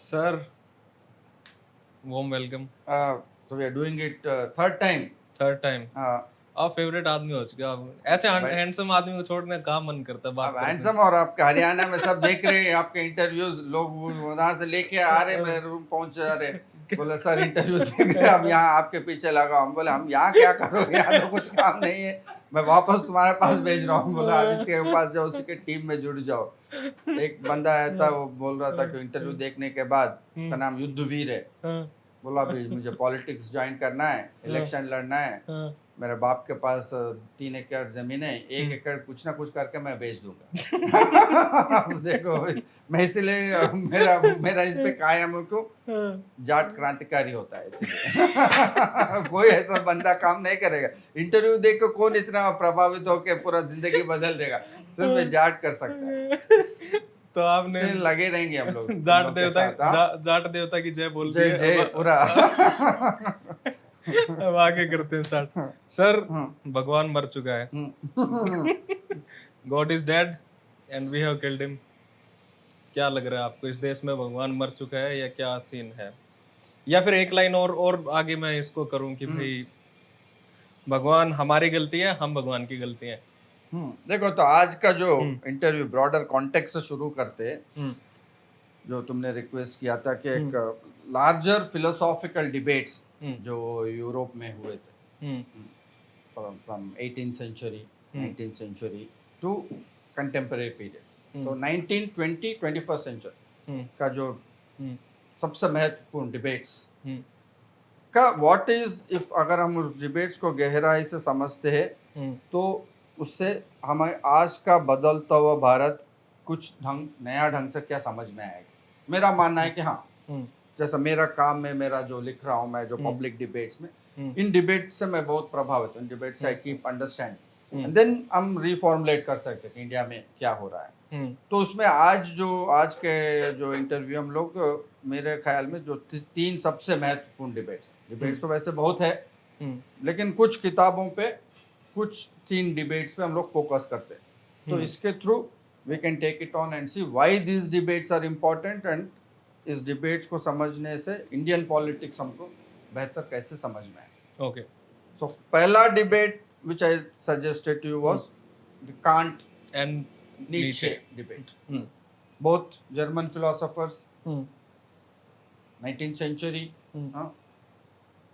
Sir, warm welcome. So we are doing it third time. Third time. Uh, आप favourite आदमी हो चुके हो आप। ऐसे भाई हैंडसम आदमी को छोड़ने का मन करता है बात अब करते हैं। हैंडसम और आपके हरियाणा में सब देख रहे हैं आपके इंटरव्यूज, लोग वहां से लेके आ रहे, मेरे रूम पहुंच जा रहे, बोले सर इंटरव्यू देख रहे, हम यहाँ आपके पीछे लगा। हम बोले हम यहाँ क्या करोगे, यहाँ तो कुछ काम नहीं है, मैं वापस तुम्हारे पास भेज रहा हूँ। बोला आदित्य के पास जाओ, उसी के टीम में जुड़ जाओ। एक बंदा आया था, वो बोल रहा था कि इंटरव्यू देखने के बाद, उसका नाम युद्धवीर है, बोला अभी मुझे पॉलिटिक्स ज्वाइन करना है, इलेक्शन लड़ना है, मेरे बाप के पास 3 एकड़ जमीन है, 1 एकड़ कुछ ना कुछ करके मैं बेच दूंगा। अब देखो, मैं इसलिए मेरा मेरा इस पे कायम हूँ क्यों, जाट क्रांतिकारी होता है इसलिए। कोई ऐसा बंदा काम नहीं करेगा। इंटरव्यू देख के कौन इतना प्रभावित होके पूरा जिंदगी बदल देगा, सिर्फ जाट कर सकता है। तो आपने लगे रहेंगे हम लोग जाट देवता की जय बोल जय जय पूरा। अब आगे करते हैं स्टार्ट। सर, भगवान मर चुका है, God is dead and we have killed him. क्या लग रहा है आपको, इस देश में भगवान मर चुका है या क्या सीन है? या फिर एक लाइन और आगे मैं इसको करूं कि भाई भगवान हमारी गलती है, हम भगवान की गलती है। देखो, तो आज का जो इंटरव्यू ब्रॉडर कॉन्टेक्स्ट से शुरू करते हैं, जो तुमने रिक्वेस्ट किया था कि एक लार्जर फिलोसॉफिकल डिबेट्स जो यूरोप में हुए थे from 18th century 19th century to contemporary period, so 1920 21st century का जो सबसे महत्वपूर्ण डिबेट्स का व्हाट इज इफ, अगर हम उस डिबेट्स को गहराई से समझते हैं तो उससे हमें आज का बदलता हुआ भारत कुछ नया ढंग से क्या समझ में आएगा। मेरा मानना है कि हाँ, जैसा मेरा काम में, मेरा जो लिख रहा हूँ मैं, जो पब्लिक डिबेट्स में, इन डिबेट से मैं बहुत प्रभावित हूँ। इन डिबेट से I keep understanding and then हम रिफॉर्मुलेट कर सकते हैं कि इंडिया में क्या हो रहा है। तो उसमें आज के जो इंटरव्यू हम लोग, मेरे ख्याल में जो 3 सबसे महत्वपूर्ण डिबेट्स तो वैसे बहुत है, लेकिन कुछ किताबों पे, कुछ 3 डिबेट्स पे हम लोग फोकस करते हैं। तो इसके through we can take it on and see why these debates are important, and इस डिबेट्स को समझने से इंडियन पॉलिटिक्स हमको बेहतर कैसे समझ में आए। ओके, सो पहला debate which I suggested to you was the Kant and Nietzsche debate. Both German philosophers 19th century,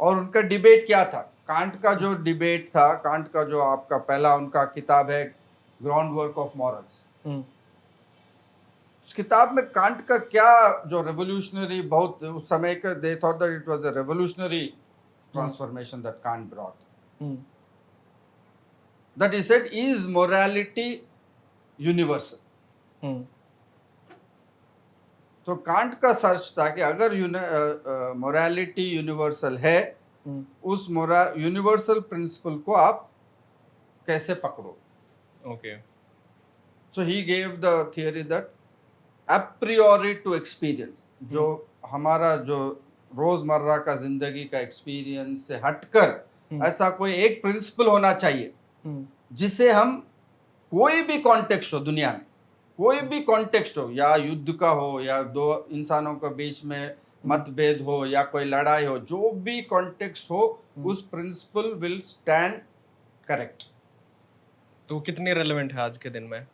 और उनका डिबेट क्या था। कांट का जो डिबेट था, कांट का जो आपका पहला उनका किताब है ग्राउंड वर्क ऑफ मॉरल्स, उस किताब में कांट का क्या जो रेवोल्यूशनरी, बहुत उस समय का, they thought that it was a revolutionary transformation that can't brought, that he said is morality universal. तो कांट का सर्च था कि अगर मोरालिटी यूनिवर्सल है, उस यूनिवर्सल प्रिंसिपल को आप कैसे पकड़ो। Okay, so he gave the theory that a priori to experience, जो हमारा जो रोजमर्रा का जिंदगी का एक्सपीरियंस से हटकर ऐसा कोई एक प्रिंसिपल होना चाहिए जिसे हम, कोई भी कॉन्टेक्स्ट हो दुनिया में, कोई भी कॉन्टेक्स्ट हो, या युद्ध का हो, या दो इंसानों के बीच में मतभेद हो, या कोई लड़ाई हो, जो भी कॉन्टेक्स्ट हो, उस प्रिंसिपल विल स्टैंड करेक्ट। तो कितनी रेलेवेंट है आज के दिन में?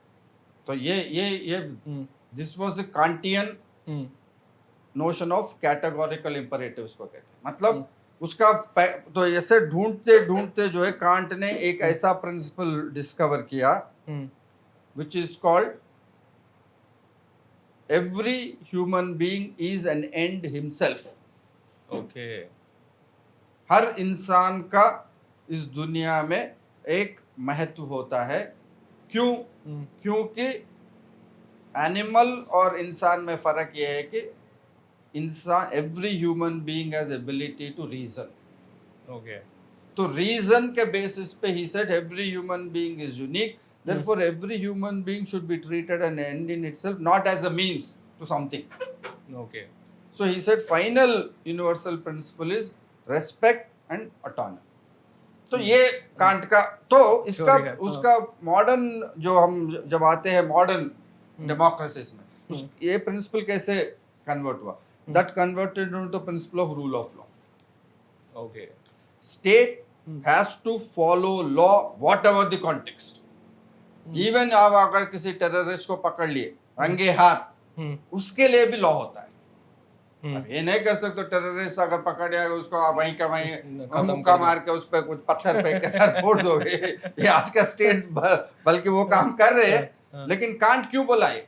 तो ये this was a Kantian notion of categorical imperative, इसको कहते हैं। मतलब उसका तो ऐसे ढूंढते ढूंढते जो है कांट ने एक ऐसा प्रिंसिपल डिस्कवर किया which is called every human being is an end himself. Okay, हर इंसान का इस दुनिया में एक महत्व होता है। क्यों? क्योंकि एनिमल और इंसान में फर्क यह है कि इंसान, every human being has ability to reason. Okay, तो रीजन के बेसिस पे ही said every human being is unique, therefore every human being should be treated an end in itself, not as a means to something. Okay, So he said final universal principle is respect and autonomy. तो ये can't का, तो इसका उसका modern, जो हम जब आते हैं मॉडर्न डेमोक्रेसीज में, ये प्रिंसिपल कैसे कन्वर्ट हुआ। that converted into the principle of rule of law. Okay. State has to follow law whatever the context. Even आप अगर किसी टेररिस्ट को पकड़ लिए रंगे हाथ, उसके लिए भी लॉ होता है। अब ये नहीं कर सकते टेररिस्ट अगर पकड़ लिया उसको आप वहीं का वहीं मुक्का मार के उस पर कुछ पत्थर फेंक के सर फोड़ दोगे। ये आज का स्टेट्स बल्कि वो काम कर रहे हैं, लेकिन कांट क्यों बुलाए?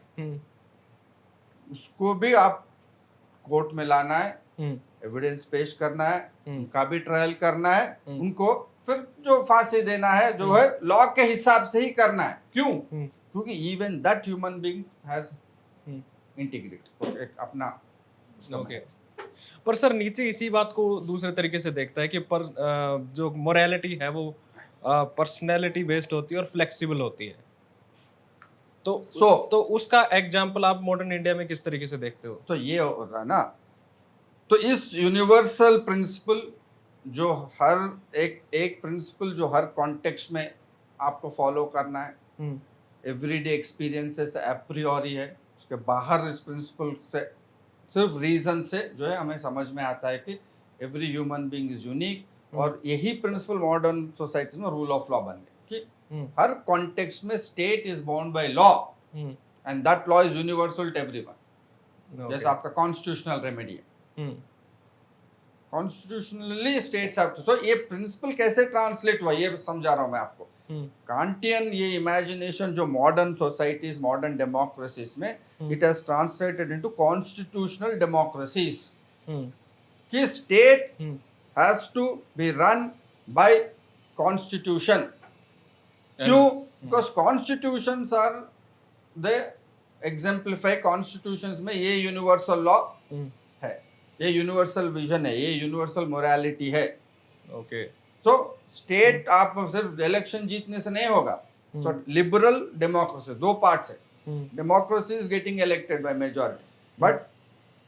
उसको भी आप कोर्ट में लाना है, एविडेंस पेश करना है, उनका भी ट्रायल करना है, उनको फिर जो फांसी देना है जो है लॉ के हिसाब से ही करना है। क्यों? क्योंकि even that human being has integrity, एक अपना ओके। पर सर नीचे इसी बात को दूसरे तरीके से देखता है कि जो मोरालिटी है वो पर्सनैलिटी बेस्ड होती है और फ्लेक्सिबल होती है। तो उसका एग्जांपल आप मॉडर्न इंडिया में किस तरीके से देखते हो? तो ये हो रहा ना, तो इस यूनिवर्सल प्रिंसिपल जो हर एक प्रिंसिपल जो हर कॉन्टेक्स्ट में आपको फॉलो करना है, एवरीडे एक्सपीरियंसेस एप्रियोरी है, उसके बाहर इस प्रिंसिपल से सिर्फ रीजन से जो है हमें समझ में आता है कि every human being is unique, और यही प्रिंसिपल मॉडर्न सोसाइटी में रूल ऑफ लॉ बन गए कि हर कॉन्टेक्स्ट में state is bound by law and that law is universal to everyone. जैसे आपका कॉन्स्टिट्यूशनल रेमेडी है, constitutionally states have to, so ये प्रिंसिपल कैसे ट्रांसलेट हुआ ये समझा रहा हूं मैं आपको। कांटियन ये इमेजिनेशन जो मॉडर्न सोसाइटीज मॉडर्न डेमोक्रेसीज में it has translated into constitutional democracies कि state has to be run by constitution. क्यों? Because constitutions are they exemplify, constitutions में ये यूनिवर्सल लॉ है, ये यूनिवर्सल विजन है, ये यूनिवर्सल मोरालिटी है। ओके। तो स्टेट आप सिर्फ इलेक्शन जीतने से नहीं होगा। तो लिबरल डेमोक्रेसी दो पार्ट्स है, democracy is getting elected by majority, but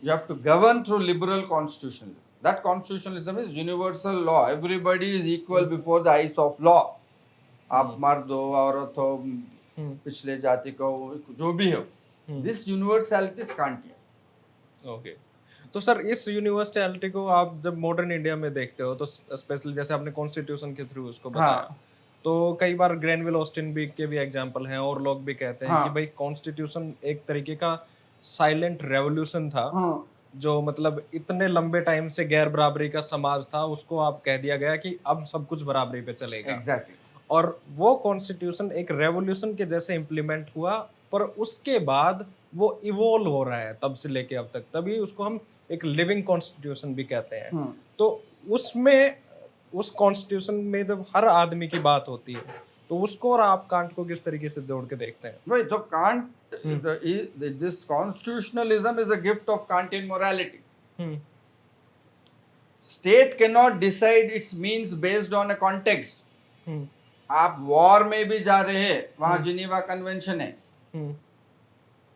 you have to govern through liberal constitutionalism. That constitutionalism is universal law, everybody is equal before the eyes of law. आप मर्द हो, औरत हो, पिछले जाति का हो, जो भी हो, this universality is Kantian. Okay. तो सर इस यूनिवर्सलिटी को आप जब मॉडर्न इंडिया में देखते हो तो स्पेशली जैसे आपने कॉन्स्टिट्यूशन के थ्रू उसको बताया, तो कई बार ग्रैनविल ऑस्टिन भी के भी एग्जांपल हैं और लोग भी कहते हैं कि भाई कॉन्स्टिट्यूशन एक तरीके का साइलेंट रेवोल्यूशन था, जो मतलब इतने लंबे टाइम से गैर बराबरी का समाज था उसको आप कह दिया गया कि अब सब कुछ बराबरी पे चलेगा। एग्जैक्टली। और वो कॉन्स्टिट्यूशन एक रेवोल्यूशन के जैसे इम्प्लीमेंट हुआ, पर उसके बाद वो इवोल्व हो रहा है तब से लेके अब तक, तभी उसको हम एक लिविंग कॉन्स्टिट्यूशन भी कहते हैं। तो उसमें उस कॉन्स्टिट्यूशन में जब हर आदमी की बात होती है तो उसको और आप कांट को किस तरीके से जोड़ के देखते हैं? वही तो can't, this constitutionalism is a gift of Kantian morality. State can not decide it's means based on a context. आप वॉर में भी जा रहे हैं, वहां जिनीवा कन्वेंशन है,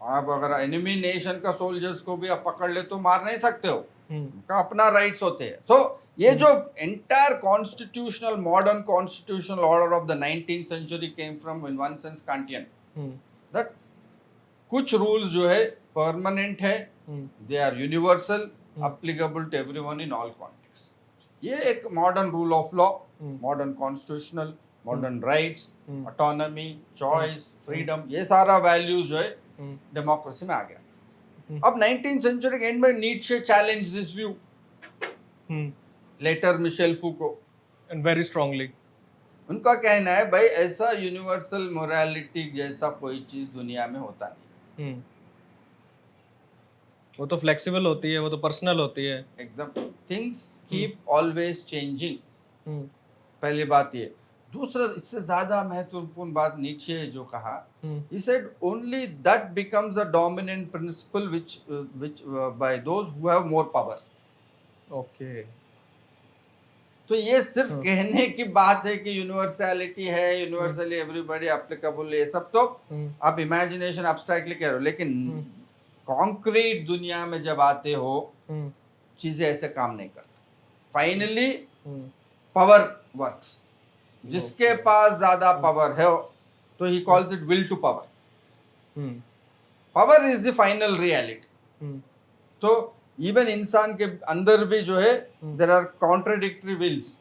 आप अगर एनिमी नेशन का सोल्जर्स को भी आप पकड़ ले तो मार नहीं सकते हो, उनका अपना राइट्स होते हैं। सो ये जो entire constitutional modern constitutional order of the 19th century came from in one sense Kantian, that कुछ रूल्स जो है परमानेंट है, they are universal, applicable to everyone in all context. ये एक modern rule of law, modern constitutional, modern rights, autonomy, choice, freedom, ये सारा values जो है डेमोक्रेसी में आ गया। अब 19th century के एंड में Nietzsche challenge this view, later Michel Foucault, and very strongly. उनका कहना है भाई ऐसा यूनिवर्सल मोरालिटी जैसा कोई चीज दुनिया में होता नहीं। वो तो फ्लेक्सिबल होती है, वो तो पर्सनल होती है एकदम। थिंग्स कीप ऑलवेज चेंजिंग, पहली बात ये। दूसरा इससे ज्यादा महत्वपूर्ण बात नीचे जो कहा, he said only that becomes a dominant principle which by those who have more power. Okay. तो ये सिर्फ कहने की बात है कि यूनिवर्सैलिटी है, यूनिवर्सली एवरीबॉडी एप्लीकेबल, ये सब तो आप इमेजिनेशन एब्स्ट्रैक्टली कह रहे हो, लेकिन कॉन्क्रीट दुनिया में जब आते हो चीजें ऐसे काम नहीं करती। फाइनली पावर वर्क्स, जिसके पास ज्यादा पावर है तो he calls it will to power. Power is the final reality. तो इवन इंसान के अंदर भी जो है देर आर कॉन्ट्राडिक्टरी विल्स,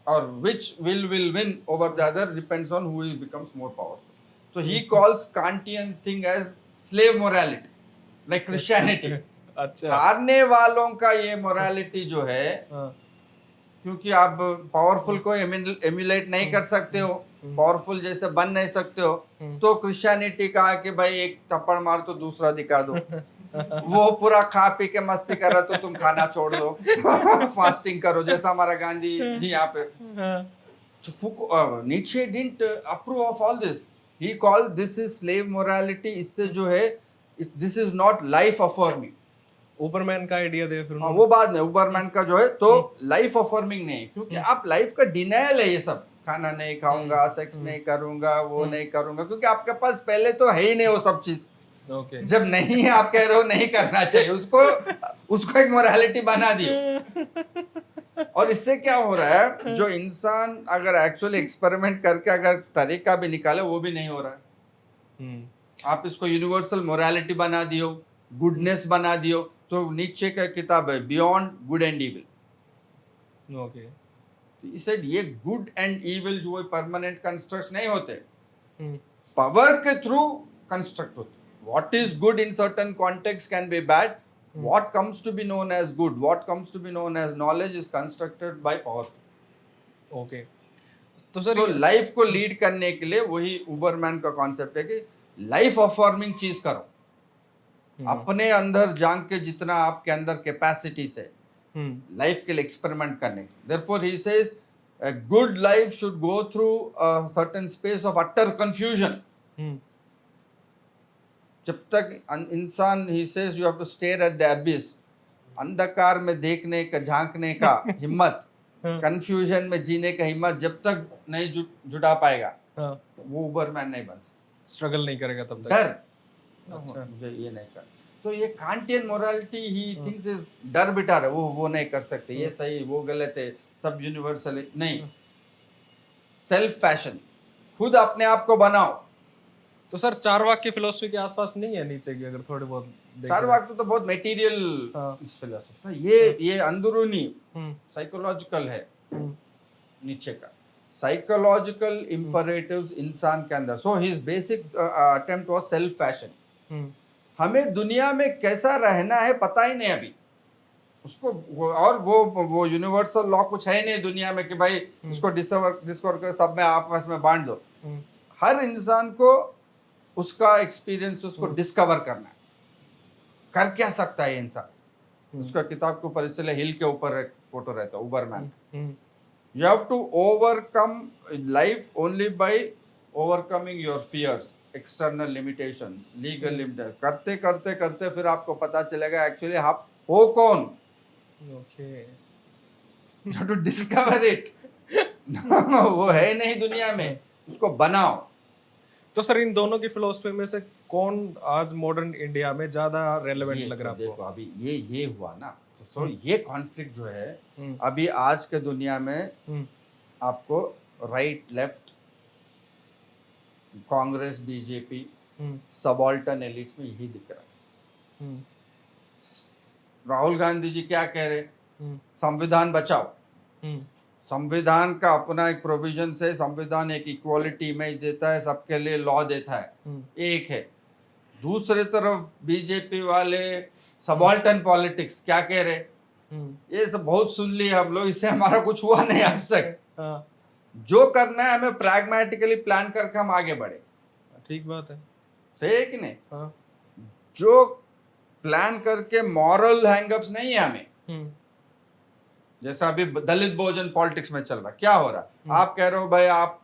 और which will win over the other depends on who becomes more powerful. So he calls Kantian thing as slave morality, like Christianity. अच्छा हारने वालों का ये मोरालिटी जो है, क्योंकि आप पावरफुल को एम्यूलेट नहीं कर सकते हो, पावरफुल जैसे बन नहीं सकते हो, तो क्रिश्चियनिटी कहा कि भाई एक थप्पड़ मार तो दूसरा दिखा दो, वो पूरा खा पी के मस्ती कर रहा तो तुम खाना छोड़ दो, फास्टिंग करो, जैसा हमारा गांधी जी यहाँ पे. Nietzsche didn't approve of all this, he called this is slave morality. इससे जो है this is not life affirming. ऊपरमैन का आइडिया दे फिर वो बाद में ऊबरमैन का जो है तो लाइफ अफर्मिंग नहीं, क्योंकि आप लाइफ का डिनायल है ये सब, खाना नहीं खाऊंगा, सेक्स नहीं करूंगा, वो नहीं करूंगा, क्योंकि आपके पास पहले तो है ही नहीं वो सब चीज. ओके जब नहीं है आप कह रहे हो नहीं करना चाहिए, उसको एक मोरालिटी बना दियो. और इससे क्या हो रहा है, जो इंसान अगर एक्चुअली एक्सपेरिमेंट करके अगर तरीका भी निकाले वो भी नहीं हो रहा है. आप इसको यूनिवर्सल मोरालिटी बना दियो, गुडनेस बना दियो. तो नीचे का किताब है beyond good and evil. Okay इसे ये गुड एंड इविल जो परमानेंट कंस्ट्रक्ट नहीं होते, पावर के थ्रू कंस्ट्रक्ट होते. What is good in certain context can be bad. What comes to be known as good, what comes to be known as knowledge is constructed by powerful. Okay तो sir तो life को lead करने के लिए वही उबरमैन का concept है कि लाइफ अफॉर्मिंग चीज करो. अपने अंदर जान के जितना आपके अंदर कैपेसिटीज है लाइफ के लिए एक्सपेरिमेंट करने की. Therefore he says a good life should go through a certain space of utter confusion. जब तक इंसान, he says you have to stare at the abyss, अंधकार में देखने का, झांकने का हिम्मत, कंफ्यूजन में जीने का हिम्मत जब तक नहीं जुटा पाएगा, वो उबरमैन नहीं बन सकता. स्ट्रगल नहीं करेगा तब तक. डर, अच्छा मुझे ये नहीं कर. तो ये Kantian morality he thinks is डर बिठा रहे, वो नहीं कर सकते, ये सही वो गलत है, सब यूनिवर्सल नहीं. सेल्फ फैशन, खुद अपने आप को बनाओ. तो सर चारवाक की फिलॉसफी के आसपास नहीं है नीचे की, अगर थोड़े बहुत चारवाक तो बहुत मटेरियल फिलॉसफी था. ये अंदरूनी साइकोलॉजिकल है. नीचे का साइकोलॉजिकल इम्परेटिव्स इंसान के अंदर. So his basic attempt was self fashion. हमें दुनिया में कैसा रहना है पता ही नहीं अभी उसको, और वो यूनिवर्सल लॉ कुछ है नहीं दुनिया में कि भाई इसको डिस्कवर कर सब में आपस में बांट दो. हर इंसान को उसका एक्सपीरियंस उसको डिस्कवर करना है. कर क्या सकता है इंसान, उसका किताब के ऊपर इसलिए हिल के ऊपर एक फोटो रहता है उबरमैन. You have to overcome life only by overcoming your fears, external limitations, legal limitations. करते करते करते फिर आपको पता चलेगा एक्चुअली आप हो कौन. Okay. You have to discover it. वो है नहीं दुनिया में, उसको बनाओ. तो सर इन दोनों की फिलॉसफी में से कौन आज मॉडर्न इंडिया में ज्यादा रेलेवेंट लग रहा है आपको? देखो अभी ये हुआ ना, तो ये कॉन्फ्लिक्ट जो है अभी आज के दुनिया में आपको right left, Congress, BJP, subaltern elites में यही दिख रहा है. राहुल गांधी जी क्या कह रहे, संविधान बचाओ. संविधान का अपना एक प्रोविजन है, संविधान एक इक्वालिटी इमेज देता है, सबके लिए लॉ देता है, एक है. दूसरे तरफ बीजेपी वाले सबॉल्टन पॉलिटिक्स क्या कह रहे, ये सब बहुत सुन लिया हम लोग, इससे हमारा कुछ हुआ नहीं आज तक. जो करना है हमें प्रैग्मेटिकली प्लान करके हम आगे बढ़े. ठीक बात है, सही है कि नहीं? जो प्लान करके मॉरल हैंगअप्स नहीं है हमें. जैसा अभी दलित बहुजन पॉलिटिक्स में चल रहा, क्या हो रहा, आप कह रहे हो भाई आप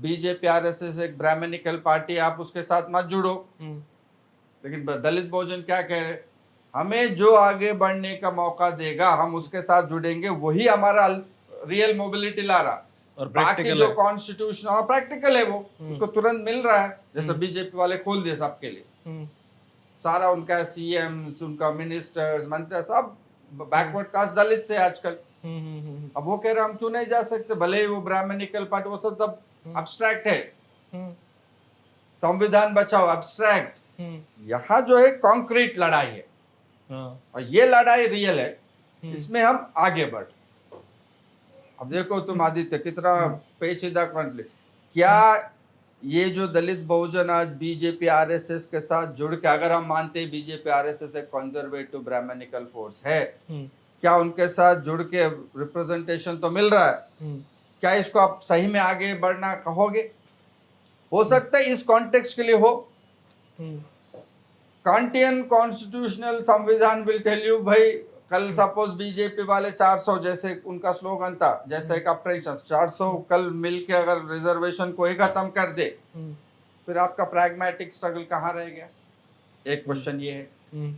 बीजेपी आरएसएस एक ब्राह्मणिकल पार्टी, आप उसके साथ मत जुड़ो. लेकिन दलित बहुजन क्या कह रहे, हमें जो आगे बढ़ने का मौका देगा हम उसके साथ जुड़ेंगे, वही हमारा रियल मोबिलिटी ला रहा. और बाकी जो कॉन्स्टिट्यूशन और प्रैक्टिकल है वो उसको तुरंत मिल रहा है. जैसे बीजेपी वाले खोल दिए सबके लिए, सारा उनका सीएम, उनका मिनिस्टर्स, मंत्री सब बैकवर्ड कास्ट दलित से आजकल. अब वो कह रहे हम क्यों नहीं जा सकते, भले ही वो ब्राह्मणिकल पार्टी, वो सब अब्स्ट्रैक्ट है. संविधान बचाओ अब्स्ट्रैक्ट, यहाँ जो है कॉन्क्रीट लड़ाई है. हाँ, और ये लड़ाई रियल है, इसमें हम आगे बढ़। अब देखो तुम आदित्य कितना पेचीदा कॉन्फ्लिक्ट, क्या ये जो दलित बहुजन आज बीजेपी आरएसएस के साथ जुड़ के, अगर हम मानते हैं बीजेपी आरएसएस एक कंजर्वेटिव ब्राह्मणिकल फोर्स है, क्या उनके साथ जुड़ के रिप्रेजेंटेशन तो मिल रहा है, क्या इसको आप सही में आगे बढ़ना कहोगे? हो सकता है इस कॉन्टेक्स्ट के लिए हो। कांटियन कॉन्स्टिट्यूशनल संविधान विल टेल यू भाई, कल सपोज बीजेपी वाले 400 जैसे उनका स्लोगन था, जैसे एक अप्रेंशन 400 कल मिलके अगर रिजर्वेशन को ही खत्म कर दे, फिर आपका प्रैग्मेटिक स्ट्रगल कहाँ रह गया? एक क्वेश्चन ये है।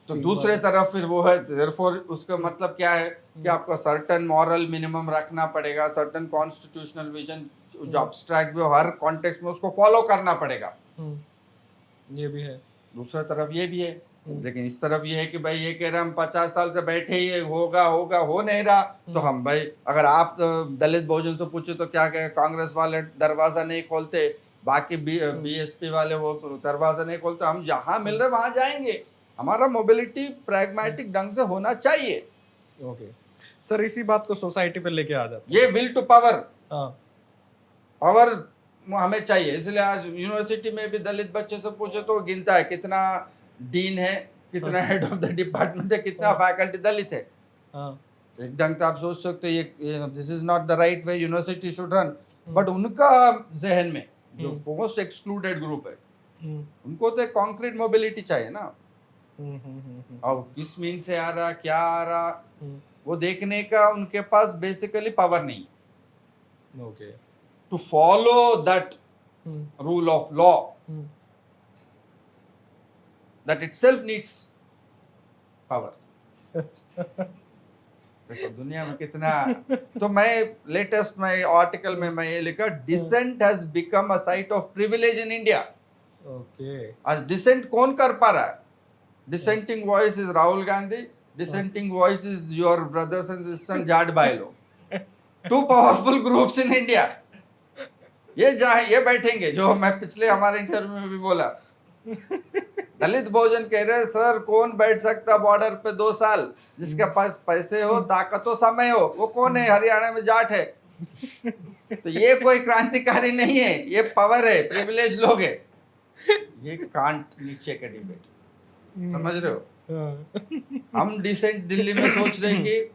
तो दूसरे तरफ फिर वो है, देयरफॉर उसका मतलब क्या है कि आपको सर्टेन मॉरल मिनिमम रखना पड़ेगा, सर्टेन कॉन्स्टिट्यूशनल विजन जो अब्स्ट्रैक्ट भी हो, हर कॉन्टेक्स्ट में उसको फॉलो करना पड़ेगा। ये भी है। दूसरा तरफ ये भी है, लेकिन इस तरफ ये है कि भाई ये कह रहे हम 50 साल से बैठे ही होगा होगा, हो नहीं रहा, तो हम भाई अगर आप दलित बहुजन से पूछे तो क्या कहे, कांग्रेस वाले दरवाजा नहीं खोलते, बाकी बीएसपी वाले वो दरवाजा नहीं खोलते, हम जहां मिल रहे वहां जाएंगे। हमारा मोबिलिटी प्रैग्मेटिक ढंग से होना चाहिए। ओके सर, इसी बात को सोसाइटी पे लेके आ जाते ये विल टू पावर, हैं। पावर हमें चाहिए। इसलिए आज यूनिवर्सिटी में भी दलित बच्चे से पूछे तो गिनता है कितना डीन है, कितना हेड ऑफ द डिपार्टमेंट है, कितना फैकल्टी दलित है। एक ढंग से आप सोच सकते हो ये this is not the right way university should run, but उनका जहन में जो मोस्ट एक्सक्लूडेड ग्रुप है, उनको तो एक कॉन्क्रीट मोबिलिटी चाहिए ना। और किस मीन से आ रहा, क्या आ रहा, वो देखने का उनके पास बेसिकली पावर नहीं। Okay, to follow that rule of law, that itself needs power। देखो दुनिया में कितना, तो मैं लेटेस्ट में आर्टिकल में मैं ये लिखा, dissent has become a site of privilege in India. Okay, आज डिसेंट कौन कर पा रहा है? Dissenting voice is Rahul Gandhi, dissenting voice is your brothers and sisters Jat बाइलो, to powerful groups in India. ये बैठेंगे, जो मैं पिछले हमारे इंटरव्यू में भी बोला, दलित बहुजन कह रहे हैं सर कौन बैठ सकता बॉर्डर पे 2 साल, जिसके पास पैसे हो, ताकत हो, समय हो, वो कौन है? हरियाणा में जाट है। तो ये कोई क्रांतिकारी नहीं है, ये पावर है, प्रिविलेज लोग है। ये कांट नीचे का डिबेट, समझ रहे हो? हम डिसेंट दिल्ली में सोच रहे हैं कि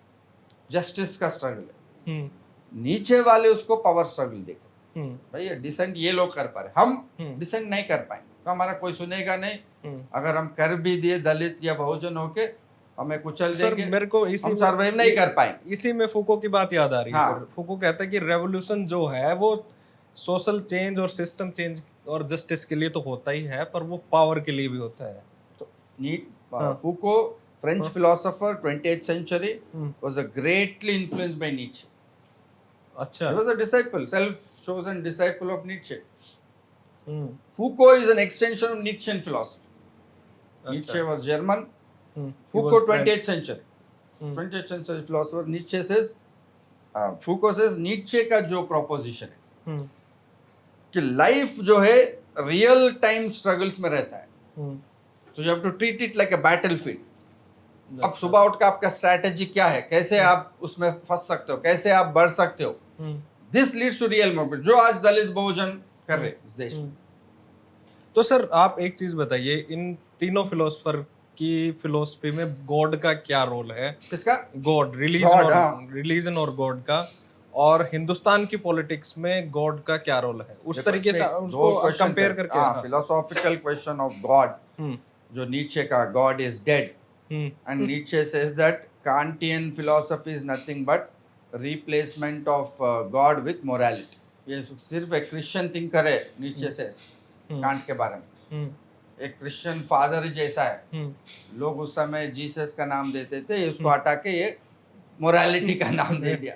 जस्टिस का स्ट्रगल है, नीचे वाले उसको पावर स्ट्रगल देखे। भाई ये डिसेंट ये लोग कर पा रहे, हम डिसेंट नहीं कर पाएंगे तो हमारा कोई सुनेगा नहीं। अगर हम कर भी दिए दलित या बहुजन होके, हमें कुचल देंगे, मेरे को हम सर्वाइव नहीं कर पाएंगे। इसी में फूको की बात याद आ रही है। हाँ। फूको कहता है कि रेवोल्यूशन जो है वो सोशल चेंज और सिस्टम चेंज और जस्टिस के लिए तो होता ही है, पर वो पावर के लिए भी होता है। तो Foucault, French philosopher, 20th century, was a greatly influenced by Nietzsche. अच्छा, He was a disciple, self-chosen disciple of Nietzsche. Foucault is an extension of Nietzschean philosophy. Nietzsche was German. Foucault 20th century. 20th century philosopher. Nietzsche says, Foucault says, Nietzsche का जो proposition है कि life जो है real time struggles में रहता है. So you have to treat it like a battlefield. अब सुबह उठ कर आपका स्ट्रैटेजी क्या है, कैसे आप उसमें फंस सकते हो, कैसे आप बढ़ सकते हो, this leads to real movement, जो आज दलित बहुजन कर रहे इस देश में। तो सर आप एक चीज बताइए, इन तीनों फिलोसफर की फिलोसफी में गॉड का क्या रोल है? किसका? गॉड, रिलीजन और गॉड का, और हिंदुस्तान की पॉलिटिक्स में गॉड का क्या रोल है? उस तरीके से उसको कंपेयर करके। फिलोसॉफिकल क्वेश्चन ऑफ गॉड, जो नीचे का God is dead, and Nietzsche says that Kantian philosophy is nothing but replacement of God with morality. ये सिर्फ एक क्रिश्चियन थिंकर है, नीचे से कांट के बारे में, एक क्रिश्चियन फादर जैसा है। लोग उस समय जीसस का नाम देते थे, उसको हटा के ये मोरालिटी का नाम दे दिया।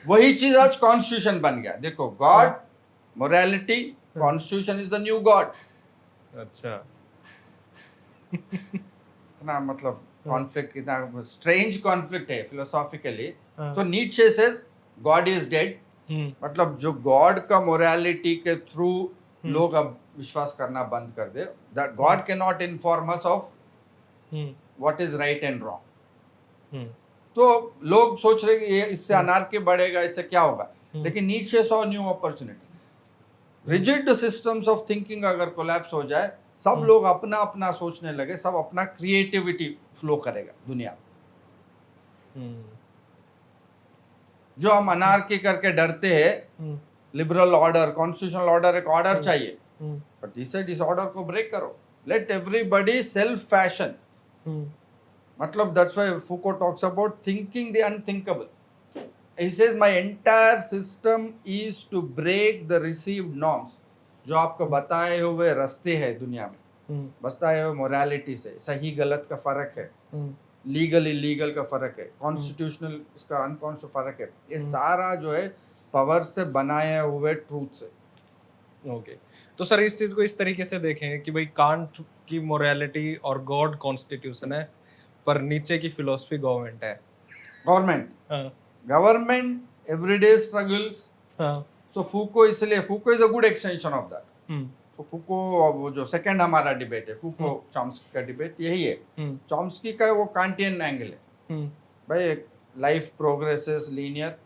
वही चीज आज कॉन्स्टिट्यूशन बन गया। देखो, God, morality, constitution is the new God. अच्छा, इतना मतलब कॉन्फ्लिक्ट, कितना स्ट्रेंज कॉन्फ्लिक्ट है फिलोसॉफिकली। तो नीट्शे सेज गॉड इज डेड, मतलब जो गॉड का मोरालिटी के थ्रू लोग अब विश्वास करना बंद कर दे, that God can not inform us of what is right and wrong. तो लोग सोच रहे कि ये इससे अनार्की बढ़ेगा, इससे क्या होगा, लेकिन नीचे saw new opportunity. Rigid systems of thinking अगर कोलैप्स हो जाए, सब लोग अपना अपना सोचने लगे, सब अपना क्रिएटिविटी फ्लो करेगा दुनिया में। जो हम अनार्की करके डरते हैं, लिबरल ऑर्डर, कॉन्स्टिट्यूशनल ऑर्डर, एक ऑर्डर चाहिए, बट इस ऑर्डर को ब्रेक करो, लेट एवरीबडी सेल्फ फैशन। मतलब that's why Foucault talks about thinking the unthinkable. He says my entire system is to break the received norms. जो आपको बताए हुए रास्ते हैं दुनिया में, बताए हुए मोरालिटी से, सही गलत का फर्क है, लीगल इलीगल का फर्क है, कॉन्स्टिट्यूशनल इसका अनकॉन्स्टिट्यूशनल फर्क है, ये सारा जो है पावर से बनाए हुए ट्रूथ से। ओके तो सर इस चीज को इस तरीके से देखें कि भाई कांट की मोरालिटी और गॉड कॉन्स्टिट्यूशन है, पर नीचे की फिलोसफी गवर्नमेंट है। Government everyday struggles. So Foucault, इसलिए Foucault is a good extension of that. So Foucault, वो जो सेकंड हमारा डिबेट है फूको चॉम्स्की का डिबेट यही है। चॉम्स्की का वो कांटियन एंगल है, भाई लाइफ प्रोग्रेसेस लीनियर,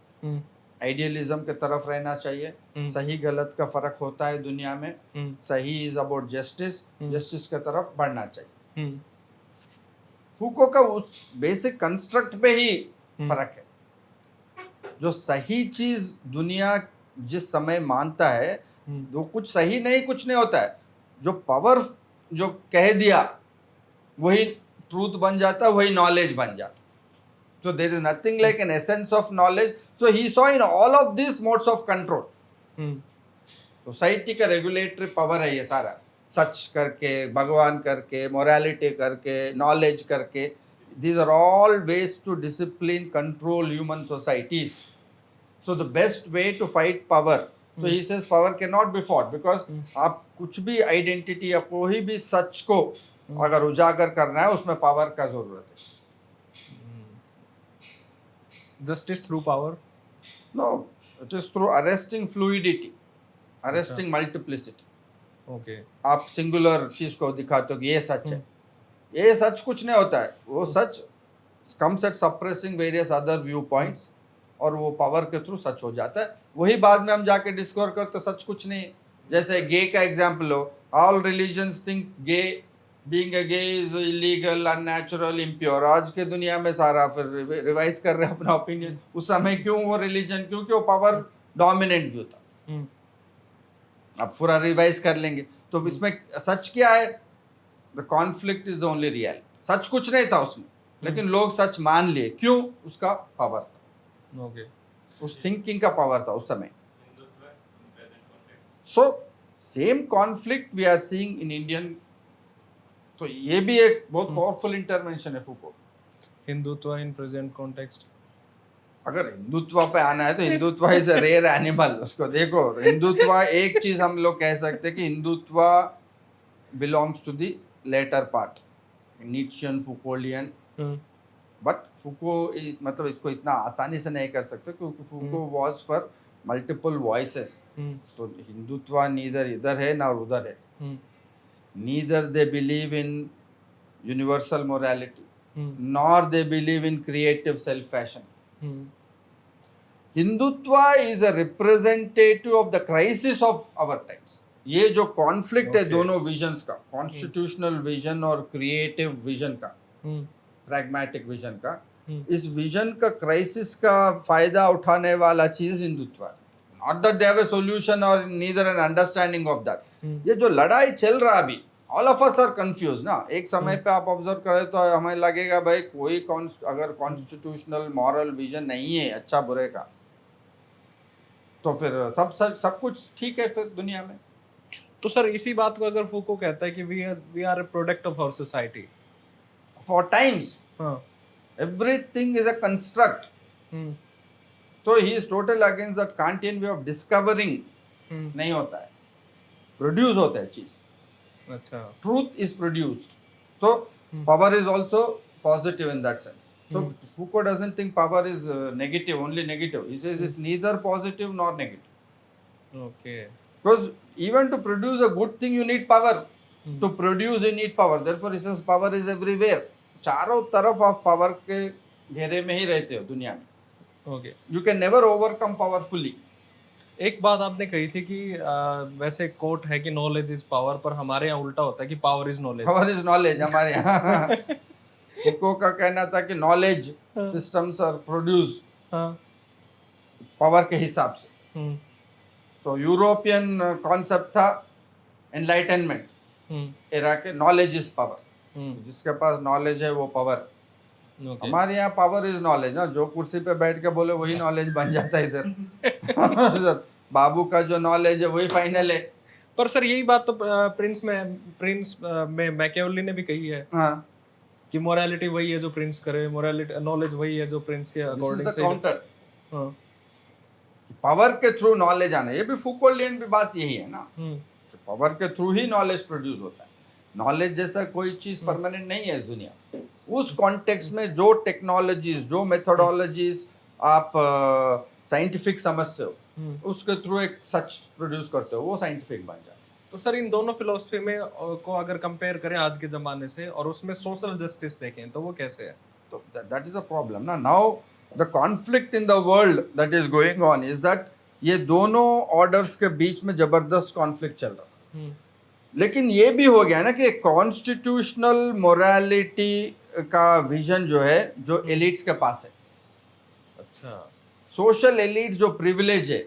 आइडियलिज्म के तरफ रहना चाहिए, सही गलत का फर्क होता है दुनिया में, सही इज अबाउट जस्टिस, जस्टिस के तरफ बढ़ना चाहिए। फूको का उस बेसिक कंस्ट्रक्ट पे ही फर्क है। जो सही चीज दुनिया जिस समय मानता है, वो कुछ सही नहीं, कुछ नहीं होता है। जो पावर जो कह दिया वही ट्रूथ बन जाता, वही नॉलेज बन जाता। So there is nothing like an essence of knowledge. So he saw in all of these modes of control. Society का रेगुलेटरी पावर है ये सारा, सच करके, भगवान करके, मोरालिटी करके, नॉलेज करके, these are all ways to discipline, control human societies. So the best way to fight power. So he says power cannot be fought because आप कुछ भी आइडेंटिटी या कोई भी सच को अगर उजागर करना है, उसमें पावर का जरूरत है। Justice through power? No, it is through arresting fluidity, arresting multiplicity. Okay. आप सिंगुलर चीज को दिखाते हो कि ये सच है, ये सच कुछ नहीं होता है। वो सच comes at suppressing various other viewpoints, और वो पावर के थ्रू सच हो जाता है। वही बाद में हम जाके डिस्कवर करते सच कुछ नहीं। जैसे गे का एग्जाम्पल हो, all religions think gay being a gay is illegal, unnatural, impure. आज के दुनिया में सारा फिर रिवाइज कर रहे हैं अपना ओपिनियन। उस समय क्यों वो रिलीजन, क्योंकि वो पावर डोमिनेंट व्यू था। अब पूरा रिवाइज कर लेंगे तो इसमें सच क्या है? The conflict is the only reality. सच कुछ नहीं था उसमें, लेकिन लोग सच मान लिए, क्यों? उसका पावर था। ओके, उस थिंकिंग का पावर था उस समय। So same conflict we are seeing in Indian. तो ये भी एक बहुत पावरफुल इंटरवेंशन है Foucault. Hindutva in present context. अगर हिंदुत्व पे आना है तो Hindutva is a rare animal. उसको देखो, हिंदुत्व एक चीज हम लोग कह सकते हैं कि Hindutva belongs to the latter part, Nietzschean, Foucauldian. But Foucault मतलब इसको इतना आसानी से नहीं कर सकते क्योंकि Foucault was for multiple voices. तो हिंदुत्व नीदर इधर है ना उधर है। Neither they believe in universal morality, nor they believe in creative self-fashion. Hindutva is a representative of the crisis of our times. ये जो कॉन्फ्लिक्ट है दोनों विजन्स का, कॉन्स्टिट्यूशनल विजन और क्रिएटिव विजन का, प्रैग्मेटिक विजन का, इस विजन का क्राइसिस का फायदा उठाने वाला चीज हिंदुत्व है। Not that they have a solution or neither an understanding of that. ये जो लड़ाई चल रहा अभी, all of us are confused ना। एक समय पे आप ऑब्जर्व करें तो हमें लगेगा भाई कोई अगर कॉन्स्टिट्यूशनल मॉरल विजन नहीं है अच्छा बुरे का, तो फिर सब कुछ ठीक है फिर दुनिया में। तो सर इसी बात को अगर फूको कहता है कि we are a product of our society for times, everything is a construct. So he is total against that Kantian way of discovering। नहीं होता है, प्रोड्यूस होता है चीज। अच्छा, truth is produced। So power is also positive in that sense। So Foucault doesn't think power is negative, only negative। He says it's neither positive nor negative। okay, because even to produce a good thing you need power। to produce you need power, therefore he says power is everywhere। चारों तरफ आप power के घेरे में ही रहते हो दुनिया में. Okay. You can never overcome powerfully. एक बात आपने कही थी कि वैसे कोट है कि नॉलेज इज पावर, पर हमारे यहाँ उल्टा होता है कि power is knowledge. Power is knowledge हमारे यहाँ. फुको का कहना था कि knowledge systems are produce power के हिसाब से. सो यूरोपियन कॉन्सेप्ट था एनलाइटनमेंट एरा के, नॉलेज इज पावर. जिसके पास नॉलेज है वो पावर. हमारे यहाँ पावर इज नॉलेज ना, जो कुर्सी पे बैठ के बोले वही नॉलेज बन जाता है इधर. सर बाबू का जो नॉलेज है वही फाइनल है. पर सर यही बात तो प्रिंस में मैकियावेली ने भी कही है. हाँ, कि मोरालिटी वही है जो प्रिंस करे, मोरालिटी नॉलेज वही है जो प्रिंस के अकॉर्डिंग से. काउंटर हाँ. पावर के थ्रू नॉलेज आना, ये भी फुकोलियन भी बात यही है ना. पावर के थ्रू ही नॉलेज प्रोड्यूस होता है. नॉलेज जैसा कोई चीज परमानेंट नहीं है इस दुनिया में. उस कॉन्टेक्स्ट में जो टेक्नोलॉजीज, जो मेथोडोलॉजीज आप साइंटिफिक समझते हो, उसके थ्रू एक सच प्रोड्यूस करते हो, वो साइंटिफिक बन जाता है. तो सर इन दोनों फिलोसफी में को अगर कंपेयर करें आज के जमाने से और उसमें सोशल जस्टिस देखें तो वो कैसे है? तो दैट इज अ प्रॉब्लम ना. Now the conflict in the world that is going on is that ये दोनों ऑर्डर्स के बीच में जबरदस्त कॉन्फ्लिक्ट चल रहा है. लेकिन ये भी हो गया ना कि कॉन्स्टिट्यूशनल मोरालिटी का विजन जो है, जो एलिट्स के पास है. अच्छा. सोशल एलिट जो प्रिविलेज है,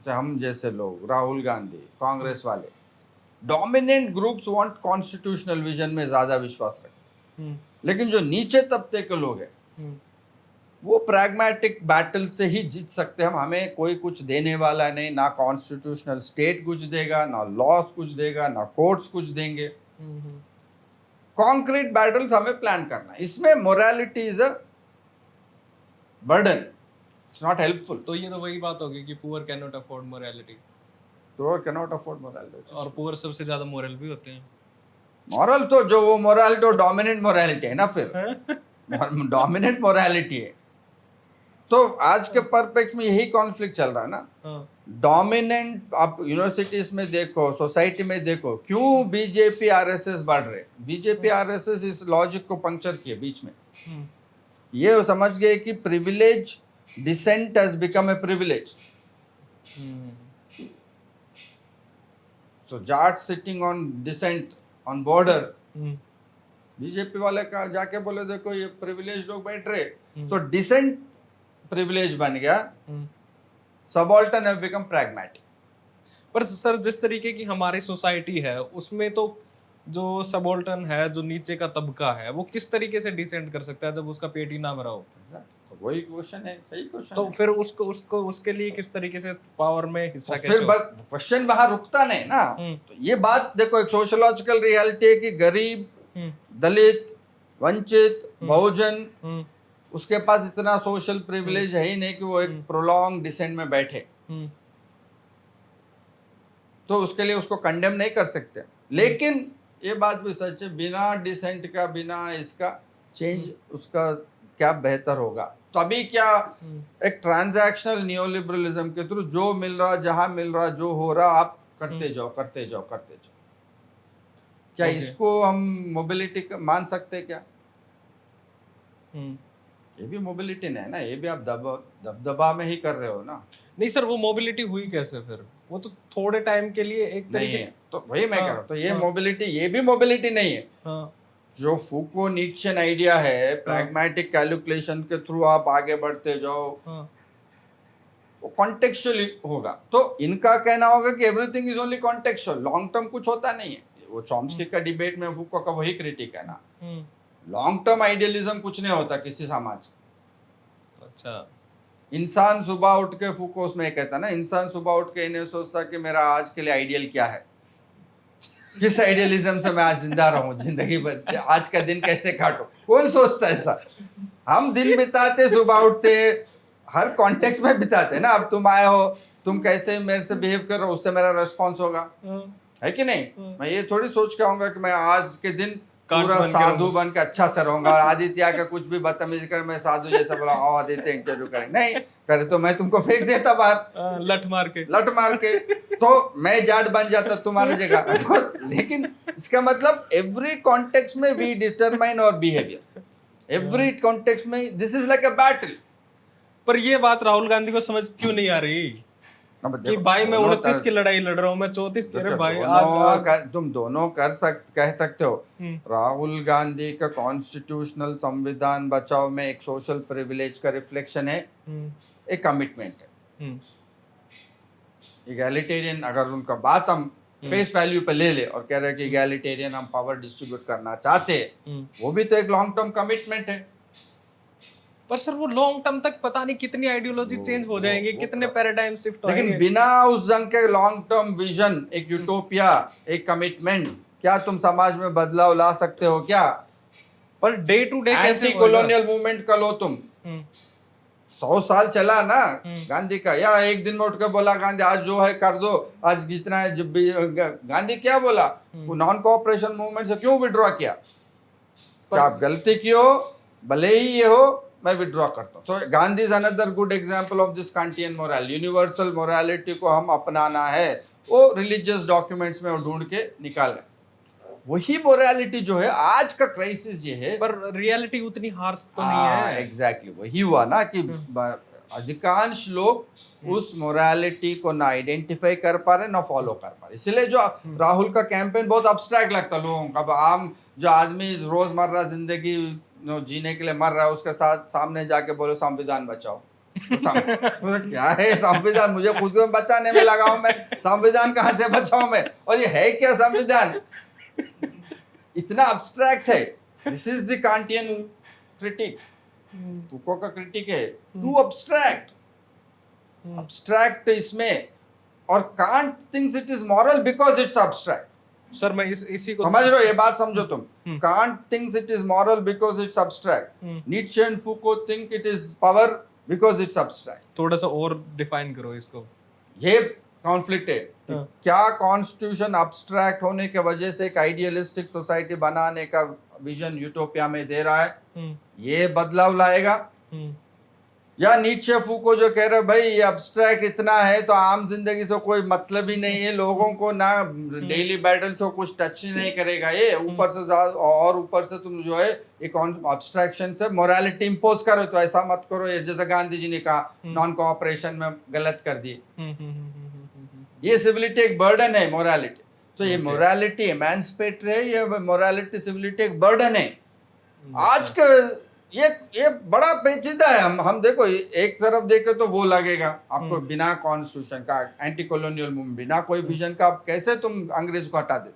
हम जैसे लोग, राहुल गांधी, कांग्रेस वाले, dominant groups want constitutional vision में ज्यादा विश्वास रखते. लेकिन जो नीचे तबके के लोग हैं वो प्रैग्मेटिक बैटल से ही जीत सकते हैं. हमें कोई कुछ देने वाला नहीं, ना कॉन्स्टिट्यूशनल स्टेट कुछ देगा, ना लॉस कुछ देगा, ना कोर्ट्स कुछ देंगे. कॉन्क्रीट बैटल्स हमें प्लान करना है. इसमें morality is a burden, it's not helpful. तो ये तो वही बात होगी कि poor can not afford morality. Poor can not afford morality. और पुअर सबसे ज्यादा मोरल भी होते हैं. मॉरल तो जो वो मोरालिटी तो डोमिनेंट मोरालिटी है ना. फिर डोमिनेंट मोरालिटी है. तो आज के परपेक्ट में यही कॉन्फ्लिक्ट चल रहा है ना. डोमिनेंट आप यूनिवर्सिटीज में देखो, सोसाइटी में देखो, क्यों बीजेपी आरएसएस बढ़ रहे. बीजेपी आरएसएस इस लॉजिक को पंक्चर किए बीच में. ये समझ गए कि privilege dissent has become a privilege. So Jat sitting on dissent on border, BJP वाले का जाके बोले देखो ये प्रिविलेज लोग बैठ रहे, तो डिसेंट प्रिविलेज बन गया. Subaltern have become pragmatic. पर सर जिस तरीके की हमारी सोसाइटी है उसमें तो जो सबाल्टर्न है, जो नीचे का तबका है, वो किस तरीके से डिसेंड कर सकता है जब उसका पेट ही ना भरा हो? तो वही क्वेश्चन है, सही क्वेश्चन. तो फिर उसको उसके लिए किस तरीके से पावर में हिस्सा कैसे? फिर बस क्वेश्चन वहां रुकता नहीं ना. तो ये बात देखो, एक सोशियोलॉजिकल रियलिटी है कि गरीब, दलित, वंचित, बहुजन, उसके पास इतना सोशल प्रिविलेज है ही नहीं कि वो एक प्रोलॉन्ग डिसेंट में बैठे. तो उसके लिए उसको कंडेम नहीं कर सकते. लेकिन ये बात भी सच है, बिना डिसेंट का, बिना इसका चेंज उसका क्या बेहतर होगा. तो अभी क्या एक ट्रांजैक्शनल नियोलिबरलिज्म के थ्रू जो मिल रहा, जहां मिल रहा, जो हो रहा, आप करते जाओ, करते जाओ, करते जाओ. क्या इसको हम मोबिलिटी मान सकते क्या? ये भी मोबिलिटी नहीं है ना. ये भी आप दबदबा में ही कर रहे हो ना. नहीं सर, वो मोबिलिटी हुई कैसे फिर? वो तो थोड़े टाइम के लिए एक तरीके. तो वही मैं कह रहा हूँ. तो ये मोबिलिटी, ये भी मोबिलिटी नहीं है. जो फूको नीट्शियन आइडिया है, प्रैग्मेटिक कैलकुलेशन के थ्रू आप आगे बढ़ते जाओ, वो कॉन्टेक्चुअली होगा. तो इनका कहना होगा कि everything is only contextual, long term कुछ होता नहीं है. वो चॉम्स्की का डिबेट में फूको का वही क्रिटिक है ना. लॉन्ग टर्म आइडियलिज्म कुछ नहीं होता किसी समाज. अच्छा. इंसान सुबह उठ के, फूको उसमें कहता ना, इंसान सुबह उठ के नहीं सोचता कि मेरा आज के लिए आइडियल क्या है, किस आइडियलिज्म से मैं आज जिंदा रहूं, जिंदगी भर आज का दिन कैसे काटूं. कौन सोचता है ऐसा? हम दिन बिताते, सुबह उठते, हर कॉन्टेक्स्ट में बिताते ना. अब तुम आए हो, तुम कैसे मेरे से बिहेव कर रहे हो, उससे मेरा रेस्पॉन्स होगा, है कि नहीं. मैं ये थोड़ी सोच के आऊंगा कि मैं आज के दिन पूरा साधु बन के अच्छा से रहूंगा, और आदित्य का कुछ भी बदतमीजी कर मैं साधु जैसा बोला, आओ आदित्य इंटरव्यू करें. नहीं करे तो मैं तुमको फेंक देता बाहर, लट मार के. तो मैं जाट बन जाता तुम्हारी जगह. तो लेकिन इसका मतलब एवरी कॉन्टेक्स्ट में वी डिटरमाइन और बिहेवियर. एवरी कॉन्टेक्स्ट में this is like a battle. पर ये बात राहुल गांधी को समझ क्यों नहीं आ रही कि भाई मैं 29 की लड़ाई लड़ रहा हूँ, मैं 34 की। अरे भाई तुम दोनों कह सकते हो। राहुल गांधी का कॉन्स्टिट्यूशनल संविधान बचाओ में एक सोशल प्रिविलेज का रिफ्लेक्शन है, एक कमिटमेंट है, इगैलिटेरियन। अगर उनका बात हम फेस वैल्यू पे ले ले और कह रहे हैं कि इगैलिटेरियन हम पावर डिस्ट्रीब्यूट करना चाहते हैं, वो भी तो एक लॉन्ग टर्म कमिटमेंट है। पर सर वो लॉन्ग टर्म तक पता नहीं कितनी आइडियोलॉजी चेंज हो जाएंगे, कितने पैराडाइम शिफ्ट होंगे। लेकिन बिना उस जंग के लॉन्ग टर्म विजन, एक यूटोपिया, एक कमिटमेंट, क्या तुम समाज में बदलाव ला सकते हो क्या? पर डे टू डे कैसे एंटी कॉलोनियल मूवमेंट का लो तुम, 100 साल चला ना गांधी का, या एक दिन में उठ कर बोला गांधी आज जो है कर दो, आज जितना है गांधी क्या बोला? वो नॉन कोऑपरेशन मूवमेंट से क्यों विड्रॉ किया? क्या आप गलती की हो, भले ही ये हो, मैं विड्रॉ करता हूँ। तो Gandhi is another good example of this Kantian moral. Universal morality को हम अपनाना है, वो रिलीजियस डॉक्यूमेंट्स में ढूंढ के निकाले। वही मोरालिटी जो है आज का क्राइसिस ये है। पर रियलिटी उतनी हार्श तो नहीं है। एग्जैक्टली वही हुआ ना कि अधिकांश लोग उस मोरालिटी को ना आइडेंटिफाई कर पा रहे ना फॉलो कर पा रहे। इसलिए जो राहुल का कैंपेन बहुत अब्स्ट्रैक्ट लगता लोगों का। आम जो आदमी रोजमर्रा जिंदगी जीने के लिए मर रहा है, उसके साथ सामने जाके बोलो संविधान बचाओ, तो क्या है संविधान? मुझे खुद को बचाने में लगा हूं मैं, संविधान कहां से बचाऊं मैं? और ये है क्या संविधान? इतना अब्स्ट्रैक्ट है। This is the Kantian critique, Foucault का क्रिटिक है, टू अब्स्ट्रैक्ट। अब्स्ट्रैक्ट इसमें, और Kant thinks it is moral because it's abstract. Sir मैं इसी को समझ रहे हो? ये बात समझो तुम। Kant thinks it is moral because it's abstract. Nietzsche and Foucault think it is power because it's abstract. थोड़ा सा और डिफाइन करो इसको। ये कॉन्फ्लिक्ट है। क्या कॉन्स्टिट्यूशन अब्स्ट्रैक्ट होने के वजह से एक आइडियलिस्टिक सोसाइटी बनाने का विजन यूटोपिया में दे रहा है, ये बदलाव लाएगा? या नीचे फूको जो कह रहे भाई ये अब्स्ट्रैक्ट इतना है तो आम जिंदगी से कोई मतलब ही नहीं है, लोगों को ना डेली बैटल से कुछ टच ही नहीं करेगा ये, ऊपर से और ऊपर से तुम जो है एक अब्स्ट्रैक्शन से मोरालिटी इंपोज करो, तो ऐसा मत करो। ये जैसे गांधी जी ने कहा नॉन कोऑपरेशन में गलत कर दिए। ये सिविलिटी एक बर्डन है मोरालिटी। तो ये मोरालिटी एमांसिपेटरी है, ये मोरालिटी सिविलिटी एक बर्डन है। आज के ये बड़ा पेचीदा है। हम देखो एक तरफ देखे तो वो लगेगा आपको बिना कॉन्स्टिट्यूशन का, एंटी कॉलोनियल मूवमेंट, बिना कोई विजन का आप कैसे तुम अंग्रेज को हटा दे?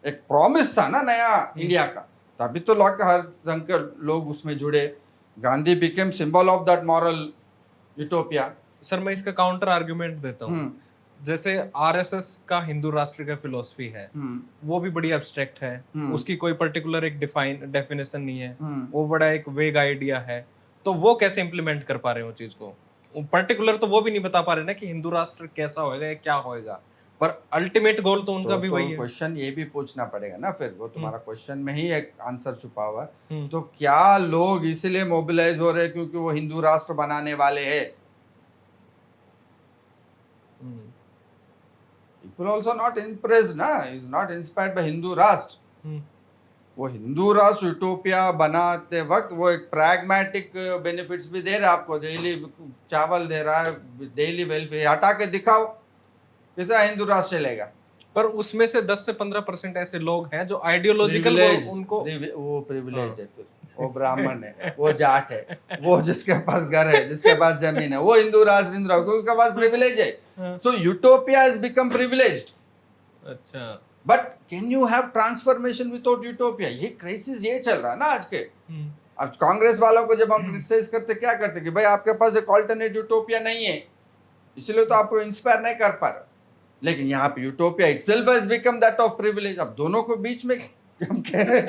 एक प्रॉमिस था ना नया इंडिया का, तभी तो हर रंग के लोग उसमें जुड़े। Gandhi became symbol of that moral utopia. Sir मैं इसका काउंटर आर्ग्यूमेंट देता हूँ। जैसे आरएसएस का हिंदू राष्ट्र का फिलॉसफी है, वो भी बड़ी एब्स्ट्रैक्ट है, उसकी कोई पर्टिकुलर एक डेफिनेशन नहीं है, वो बड़ा एक वेग आइडिया है। तो वो कैसे इंप्लीमेंट कर पा रहे हो चीज को? पर्टिकुलर तो वो भी नहीं बता पा रहे ना कि हिंदू राष्ट्र कैसा होएगा या क्या होएगा, पर अल्टीमेट गोल तो उनका भी वही है। क्वेश्चन ये भी पूछना पड़ेगा ना फिर, वो तुम्हारा क्वेश्चन में ही एक आंसर छुपा हुआ है। तो क्या लोग इसलिए मोबिलाइज हो रहे हैं क्योंकि वो हिंदू राष्ट्र बनाने वाले हैं? People also not impressed ना, is not inspired by Hindu राष्ट्र। वो हिंदू राष्ट्र यूटोपिया बनाते वक्त वो एक प्रैग्मेटिक बेनिफिट्स भी दे रहा है आपको, डेली चावल दे रहा है, डेली वेलफेयर, हटा के दिखाओ कितना हिंदू राष्ट्र चलेगा। पर उसमें से 10 से 15% ऐसे लोग हैं जो आइडियोलॉजिकल उनको वो प्रिविलेज है, फिर वो ब्राह्मण है, वो जाट है, वो जिसके पास घर है, जिसके पास जमीन है, वो हिंदू राष्ट्र हिंदू राष्ट्र, उसके पास प्रिविलेज है। So utopia has become privileged. अच्छा। But can you have transformation without utopia? ये क्राइसिस ये चल रहा है ना आज के। अब कांग्रेस वालों को जब हम क्रिटिसाइज करते क्या करते कि भाई आपके पास एक ऑल्टरनेट यूटोपिया नहीं है, इसलिए तो आपको इंस्पायर नहीं कर पा रहा। लेकिन यहाँ पे utopia itself has become that of privilege। अब दोनों को बीच में हम कह रहे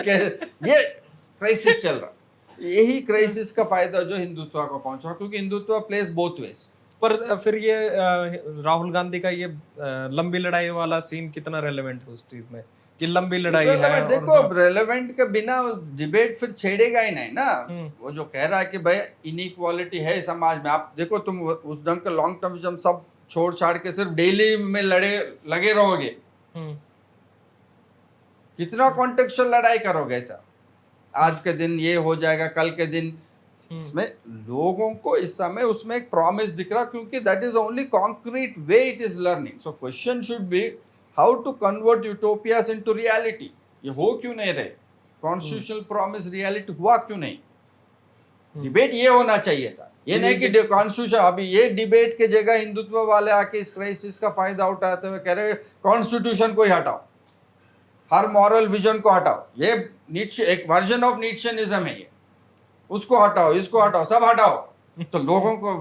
ये क्राइसिस चल रहा। यही क्राइसिस का फायदा जो हिंदुत्व को पहुंचा, क्योंकि हिंदुत्व प्लेस बोथ वेज। पर फिर ये राहुल गांधी का ये लंबी लड़ाई वाला सीन कितना रेलेवेंट है उस चीज में कि लंबी लड़ाई है? देखो रेलेवेंट के बिना डिबेट फिर छेड़ेगा ही नहीं ना। वो जो कह रहा है कि भाई इनइक्वालिटी है समाज में, आप देखो तुम उस ढंग का लॉन्ग टर्म सब छोड़ छाड़ के सिर्फ डेली में लगे रहोगे, कितना कॉन्टेक्चुअल लड़ाई करोगे ऐसा? आज के दिन ये हो जाएगा, कल के दिन इसमें लोगों को इस समय उसमें एक प्रॉमिस दिख रहा, क्योंकि that is only concrete way it is learning. So question should be how to convert utopias into reality. ये हो क्यों नहीं रहे? कॉन्स्टिट्यूशनल प्रॉमिस रियलिटी हुआ क्यों नहीं? डिबेट ये होना चाहिए था, ये नहीं कि कॉन्स्टिट्यूशन. अभी ये डिबेट के जगह हिंदुत्व वाले आके इस क्राइसिस का फायदा उठाते हुए कह रहे कॉन्स्टिट्यूशन को ही हटाओ, हर मॉरल विजन को हटाओ. ये नीचे एक वर्जन ऑफ नीट्शियनिज्म है, ये उसको हटाओ, इसको हटाओ, सब हटाओ. तो लोगों को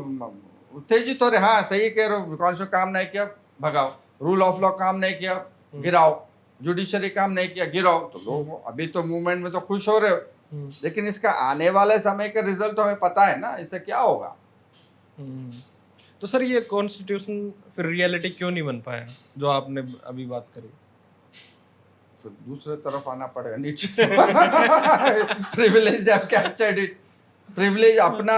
उत्तेजित हो रहे, हाँ सही कह रहे हो, कॉन्स्टिट्यूशन काम नहीं किया भगाओ, रूल ऑफ लॉ काम नहीं किया गिराओ, जुडिशरी काम नहीं किया गिराओ. तो लोग अभी तो मूवमेंट में तो खुश हो रहे हो, लेकिन इसका आने वाले समय का रिजल्ट तो हमें पता है ना, इससे क्या होगा. तो सर ये कॉन्स्टिट्यूशन फिर रियलिटी क्यों नहीं बन पाया जो आपने अभी बात करी? तो दूसरे तरफ आना पड़ेगा. नीचे privilege have captured it. Privilege अपना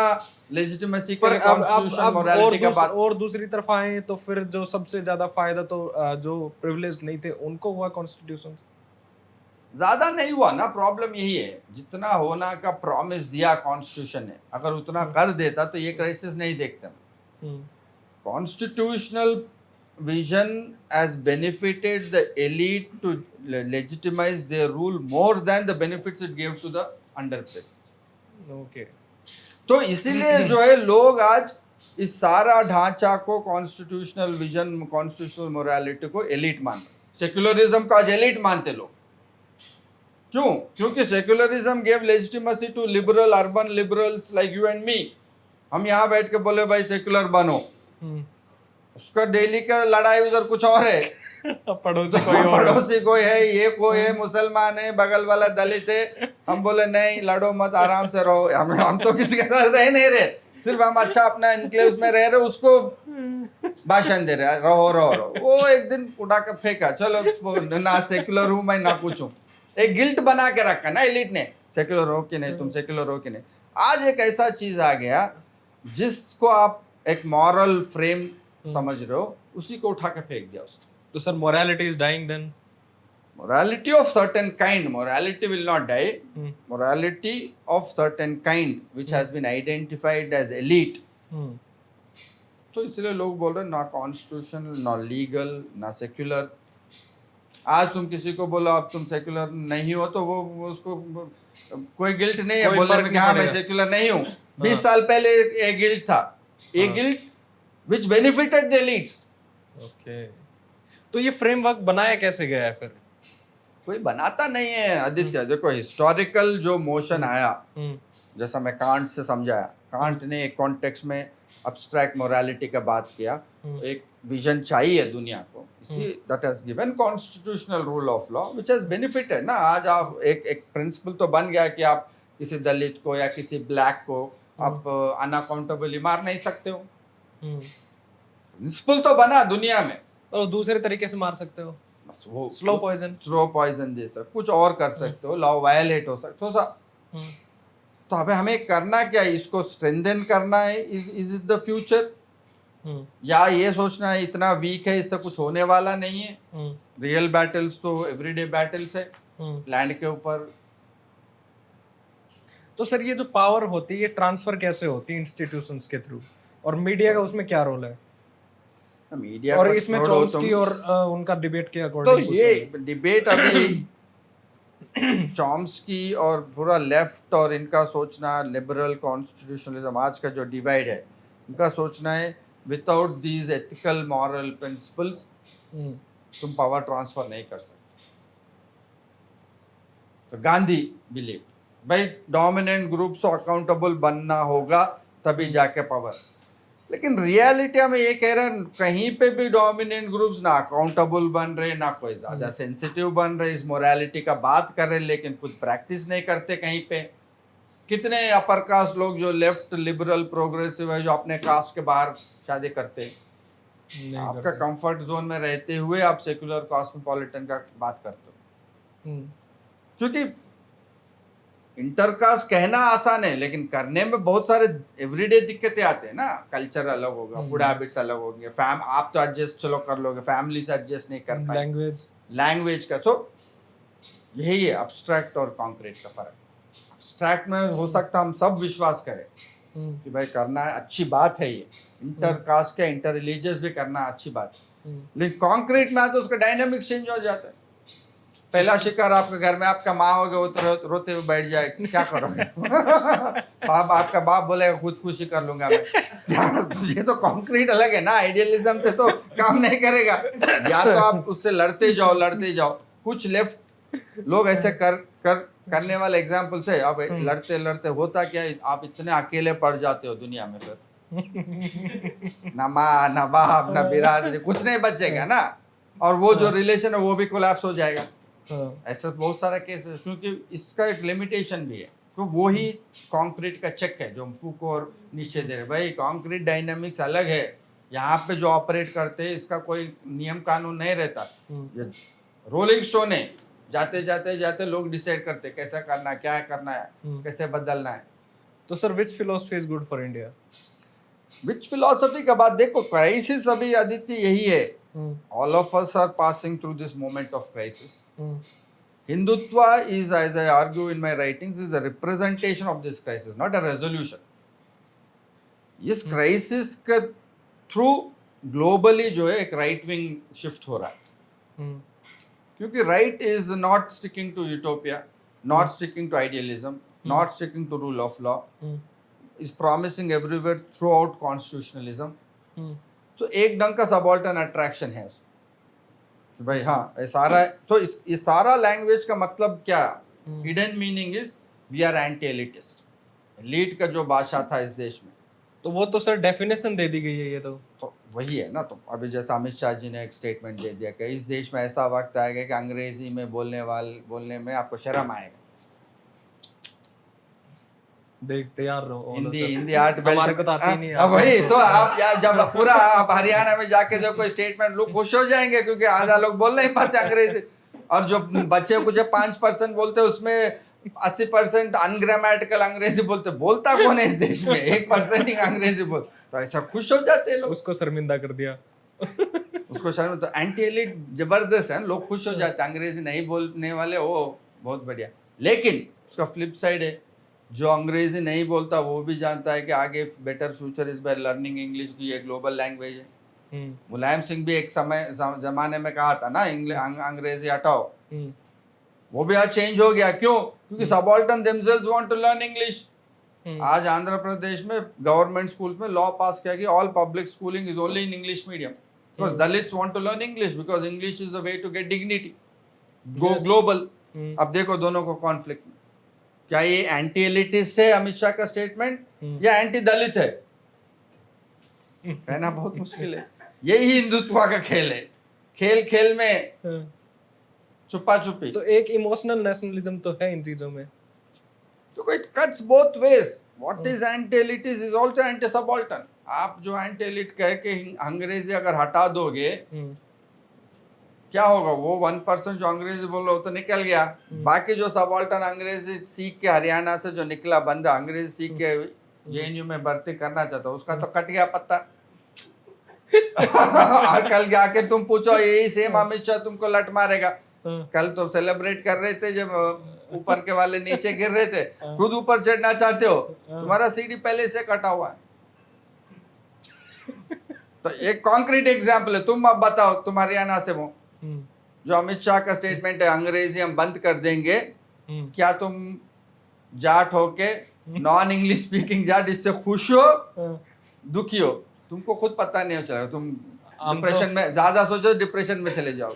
लेजिटिमेसी के लिए कॉन्स्टिट्यूशन मोरालिटी का बात. और दूसरी तरफ आए तो फिर जो सबसे ज्यादा फायदा तो जो प्रिविलेज्ड नहीं थे उनको हुआ कॉन्स्टिट्यूशन से. ज्यादा नहीं हुआ ना. प्रॉब्लम यही है, जितना होना का प्रॉमिस दिया कॉन्स्टिट्यूशन ने, अगर उतना कर देता तो ये क्राइसिस नहीं देखते. Constitutional vision has benefited the elite to legitimize their rule more than the benefits it gave to the underprivileged. Okay. तो इसीलिए जो है लोग आज इस सारा ढांचा को, कॉन्स्टिट्यूशनल विजन, कॉन्स्टिट्यूशनल मोरालिटी को एलिट मान, सेक्युलरिज्म को आज एलिट मानते लोग. क्यों? क्योंकि secularism gave legitimacy to liberal urban liberals like you and me. हम यहाँ बैठ के बोले भाई सेक्युलर बनो, उसका डेली का लड़ाई उधर कुछ और है. पड़ोसी कोई है, ये कोई है, मुसलमान है, बगल वाला दलित है. हम बोले नहीं लड़ो मत, आराम से रहो. हम तो किसी के साथ रह नहीं रहे, सिर्फ हम अच्छा अपना इनक्लेव्स में रह रहे, उसको भाषण दे रहे, रहो रहो रहो. वो एक दिन उठा कर फेंका, चलो ना सेक्युलर हूं मैं ना कुछ हूँ. एक गिल्ट बना के रखा ना एलिट ने, सेक्युलर हो कि नहीं, तुम सेक्युलर हो कि नहीं. आज एक ऐसा चीज आ गया जिसको आप एक मॉरल फ्रेम समझ रहे हो, उसी को उठा के फेंक दिया उसने. तो sir morality is dying then? Morality of certain kind, morality will not die. Morality of certain kind which has been identified as elite. तो इसलिए लोग बोल रहे हैं ना कॉन्स्टिट्यूशनल, ना लीगल, ना सेक्युलर. आज तुम किसी को बोलो अब तुम सेक्युलर नहीं हो तो वो उसको कोई गिल्ट नहीं है बोलने में कि हाँ मैं सेक्युलर नहीं हूँ. 20 साल पहले ये गिल्ट था, ये guilt which benefited the elites. Okay. तो ये फ्रेमवर्क बनाया कैसे गया है फिर? कोई बनाता नहीं है आदित्य. देखो हिस्टोरिकल जो मोशन आया, जैसा मैं कांट से समझाया, कांट ने एक कॉन्टेक्स्ट में अब्स्ट्रैक्ट मोरालिटी का बात किया. एक विजन चाहिए दुनिया को, इसी that has given constitutional rule of law which has benefited ना. आज आप एक प्रिंसिपल तो बन गया कि आप किसी दलित को या किसी ब्लैक को आप अनअकाउंटेबली मार नहीं सकते हो. प्रिंसिपल तो बना दुनिया में. और दूसरे तरीके से मार सकते हो, बस वो स्लो पॉइजन जैसा कुछ और कर सकते हो, लॉ वायलेट हो सकते हो. तो अबे हमें करना क्या है? इसको स्ट्रेंथन करना है. इज इट द फ्यूचर, या ये सोचना है इतना वीक है इससे कुछ होने वाला नहीं है? रियल बैटल्स तो एवरीडे बैटल्स है लैंड के ऊपर. तो सर ये जो पावर होती है ये ट्रांसफर कैसे होती है इंस्टीट्यूशंस के थ्रू, और मीडिया का उसमें क्या रोल है? मीडिया और इसमें चॉम्स्की और उनका डिबेट के अकॉर्डिंग तो ये डिबेट अभी चॉम्स्की और पूरा लेफ्ट और इनका सोचना, लिबरल कॉन्स्टिट्यूशनलिज्म, आज का जो डिवाइड है, इनका सोचना है without these ethical moral principles तुम पावर ट्रांसफर नहीं कर सकते. तो गांधी बिलीव भाई डोमिनेंट ग्रुप्स को अकाउंटेबल बनना होगा तभी जाके पावर. लेकिन रियलिटी में ये कह रहे हैं कहीं पे भी डोमिनेंट ग्रुप्स ना अकाउंटेबल बन रहे, ना कोई ज्यादा सेंसिटिव बन रहे, इस मोरालिटी का बात कर रहे लेकिन कुछ प्रैक्टिस नहीं करते कहीं पे. कितने अपर कास्ट लोग जो लेफ्ट लिबरल प्रोग्रेसिव है जो अपने कास्ट के बाहर शादी करते. आपका कंफर्ट जोन में रहते हुए आप सेक्युलर कॉस्मोपॉलिटन का बात करते हो. क्योंकि इंटरकास्ट कहना आसान है लेकिन करने में बहुत सारे एवरीडे दिक्कतें आते हैं ना. कल्चर अलग होगा, फूड हैबिट्स अलग होंगे, आप तो एडजस्ट चलो कर लोगे, फैमिली से एडजस्ट नहीं कर पाए, लैंग्वेज का. तो यही है अब्स्ट्रैक्ट और कॉन्क्रीट का फर्क. एब्स्ट्रैक्ट में हो सकता हम सब विश्वास करें कि भाई करना है, अच्छी बात है, ये इंटर कास्ट का इंटर रिलीजियस भी करना अच्छी बात है, लेकिन कॉन्क्रीट में आते उसका डायनामिक्स चेंज हो जाता है। पहला शिकार आपके घर में आपका माँ होगा, वो तो रोते हुए बैठ जाए, क्या करोगे? बाप आपका बाप बोलेगा खुदकुशी कर लूंगा मैं, ये तो कॉन्क्रीट अलग है ना, आइडियलिज्म से तो काम नहीं करेगा। या तो आप उससे लड़ते जाओ। कुछ लेफ्ट लोग ऐसे करने वाले एग्जाम्पल्स है। अब लड़ते लड़ते होता क्या है, आप इतने अकेले पड़ जाते हो दुनिया में, फिर ना माँ ना बाप ना बिरादरी, कुछ नहीं बचेगा ना, और वो जो रिलेशन है वो भी कोलैप्स हो जाएगा। ऐसा बहुत सारा केस है, क्योंकि इसका एक लिमिटेशन भी है। तो वो ही कंक्रीट का चेक है जो फूको और नीचे दे रहे, भाई कंक्रीट डायनामिक्स अलग है, यहाँ पे जो ऑपरेट करते हैं इसका कोई नियम कानून नहीं रहता, ये रोलिंग स्टोन है, जाते जाते लोग डिसाइड करते कैसा करना, क्या करना है, कैसे बदलना है। तो sir which philosophy is good for India? Which philosophy का बात देखो, क्राइसिस अभी आदित्य यही है, all of us are passing through this moment of crisis. Hindutva is, as I argue in my writings, is a representation of this crisis, not a resolution. इस crisis के through globally जो है एक right wing shift हो रहा है, क्योंकि right is not sticking to utopia, not sticking to idealism, not sticking to rule of law, is promising everywhere throughout constitutionalism. तो एक ढंग का सबॉल्टर्न अट्रैक्शन है उसमें, तो भाई हाँ ये सारा, तो इस सारा लैंग्वेज का मतलब क्या, hidden meaning is we are anti elitist. Elite का जो भाषा था इस देश में, तो वो तो सर डेफिनेशन दे दी गई है, ये तो वही है ना। तो अभी जैसे अमित शाह जी ने एक स्टेटमेंट दे दिया कि इस देश में ऐसा वक्त आएगा कि अंग्रेजी में बोलने में आपको शर्म आएगा। देखते यार रहो, हिंदी आर्ट हमारे को तो आती नहीं है। वही तो, आप यार जब पूरा आप हरियाणा में जाके जो कोई स्टेटमेंट, लोग खुश हो जाएंगे क्योंकि आधा लोग बोल नहीं पाते अंग्रेजी, और जो बच्चे को जो 5% बोलते उसमें 80% अनग्रामेटिकल अंग्रेजी बोलता कौन है इस देश में? 1% ही अंग्रेजी बोल, तो ऐसा खुश हो जाते हैं लोग। उसको शर्मिंदा कर दिया। उसको शर्म, तो एंटी एलिट जबरदस्त है, लोग खुश हो जाते हैं अंग्रेजी नहीं बोलने वाले, वो बहुत बढ़िया। लेकिन उसका फ्लिप साइड है, जो अंग्रेजी नहीं बोलता वो भी जानता है कि आगे better future is by learning English, की ये ग्लोबल लैंग्वेज है। मुलायम सिंह भी एक समय जमाने में कहा था ना अंग्रेजी हटाओ, वो भी आज चेंज हो गया। क्यों? क्योंकि subaltern themselves want to learn English. आज आंध्र प्रदेश में गवर्नमेंट स्कूल्स में लॉ पास किया कि all public schooling is only in English medium, because Dalits want to learn English, because English is a way to get dignity, go global. अब देखो दोनों को conflict में, क्या ये एंटी एलिटिस्ट है अमित शाह का स्टेटमेंट, या एंटी दलित है? कहना बहुत मुश्किल है। यही हिंदुत्व का खेल है, खेल में छुपा छुपी। तो एक इमोशनल नेशनलिज्म तो है इन चीजों में, तो it cuts both ways. What is anti elitist is also anti subaltern. आप जो एंटी एलिट कह के अंग्रेजी अगर हटा दोगे, क्या होगा? वो 1% जो अंग्रेजी बोल रहा हो तो निकल गया, बाकी जो सबॉल्टन अंग्रेजी सीख के हरियाणा से जो निकला बंदा अंग्रेजी सीख के जेएनयू में भर्ती करना चाहता, उसका तो कट गया पत्ता। और कल जाके तुम पूछो, यही सेम अमित शाह तुमको लट मारेगा। कल तो सेलिब्रेट कर रहे थे जब ऊपर के वाले नीचे गिर रहे थे, खुद ऊपर चढ़ना चाहते हो, तुम्हारा सीढ़ी पहले से कटा हुआ है। तो एक कॉन्क्रीट एग्जाम्पल है। तुम अब बताओ, तुम हरियाणा से हो, जो अमित शाह का स्टेटमेंट है अंग्रेजी हम बंद कर देंगे, क्या तुम जाट होके नॉन इंग्लिश स्पीकिंग जाट इससे खुश हो, दुखी हो? तुमको खुद पता नहीं हो चलेगा, तुम डिप्रेशन में ज्यादा सोचो, डिप्रेशन में चले जाओ।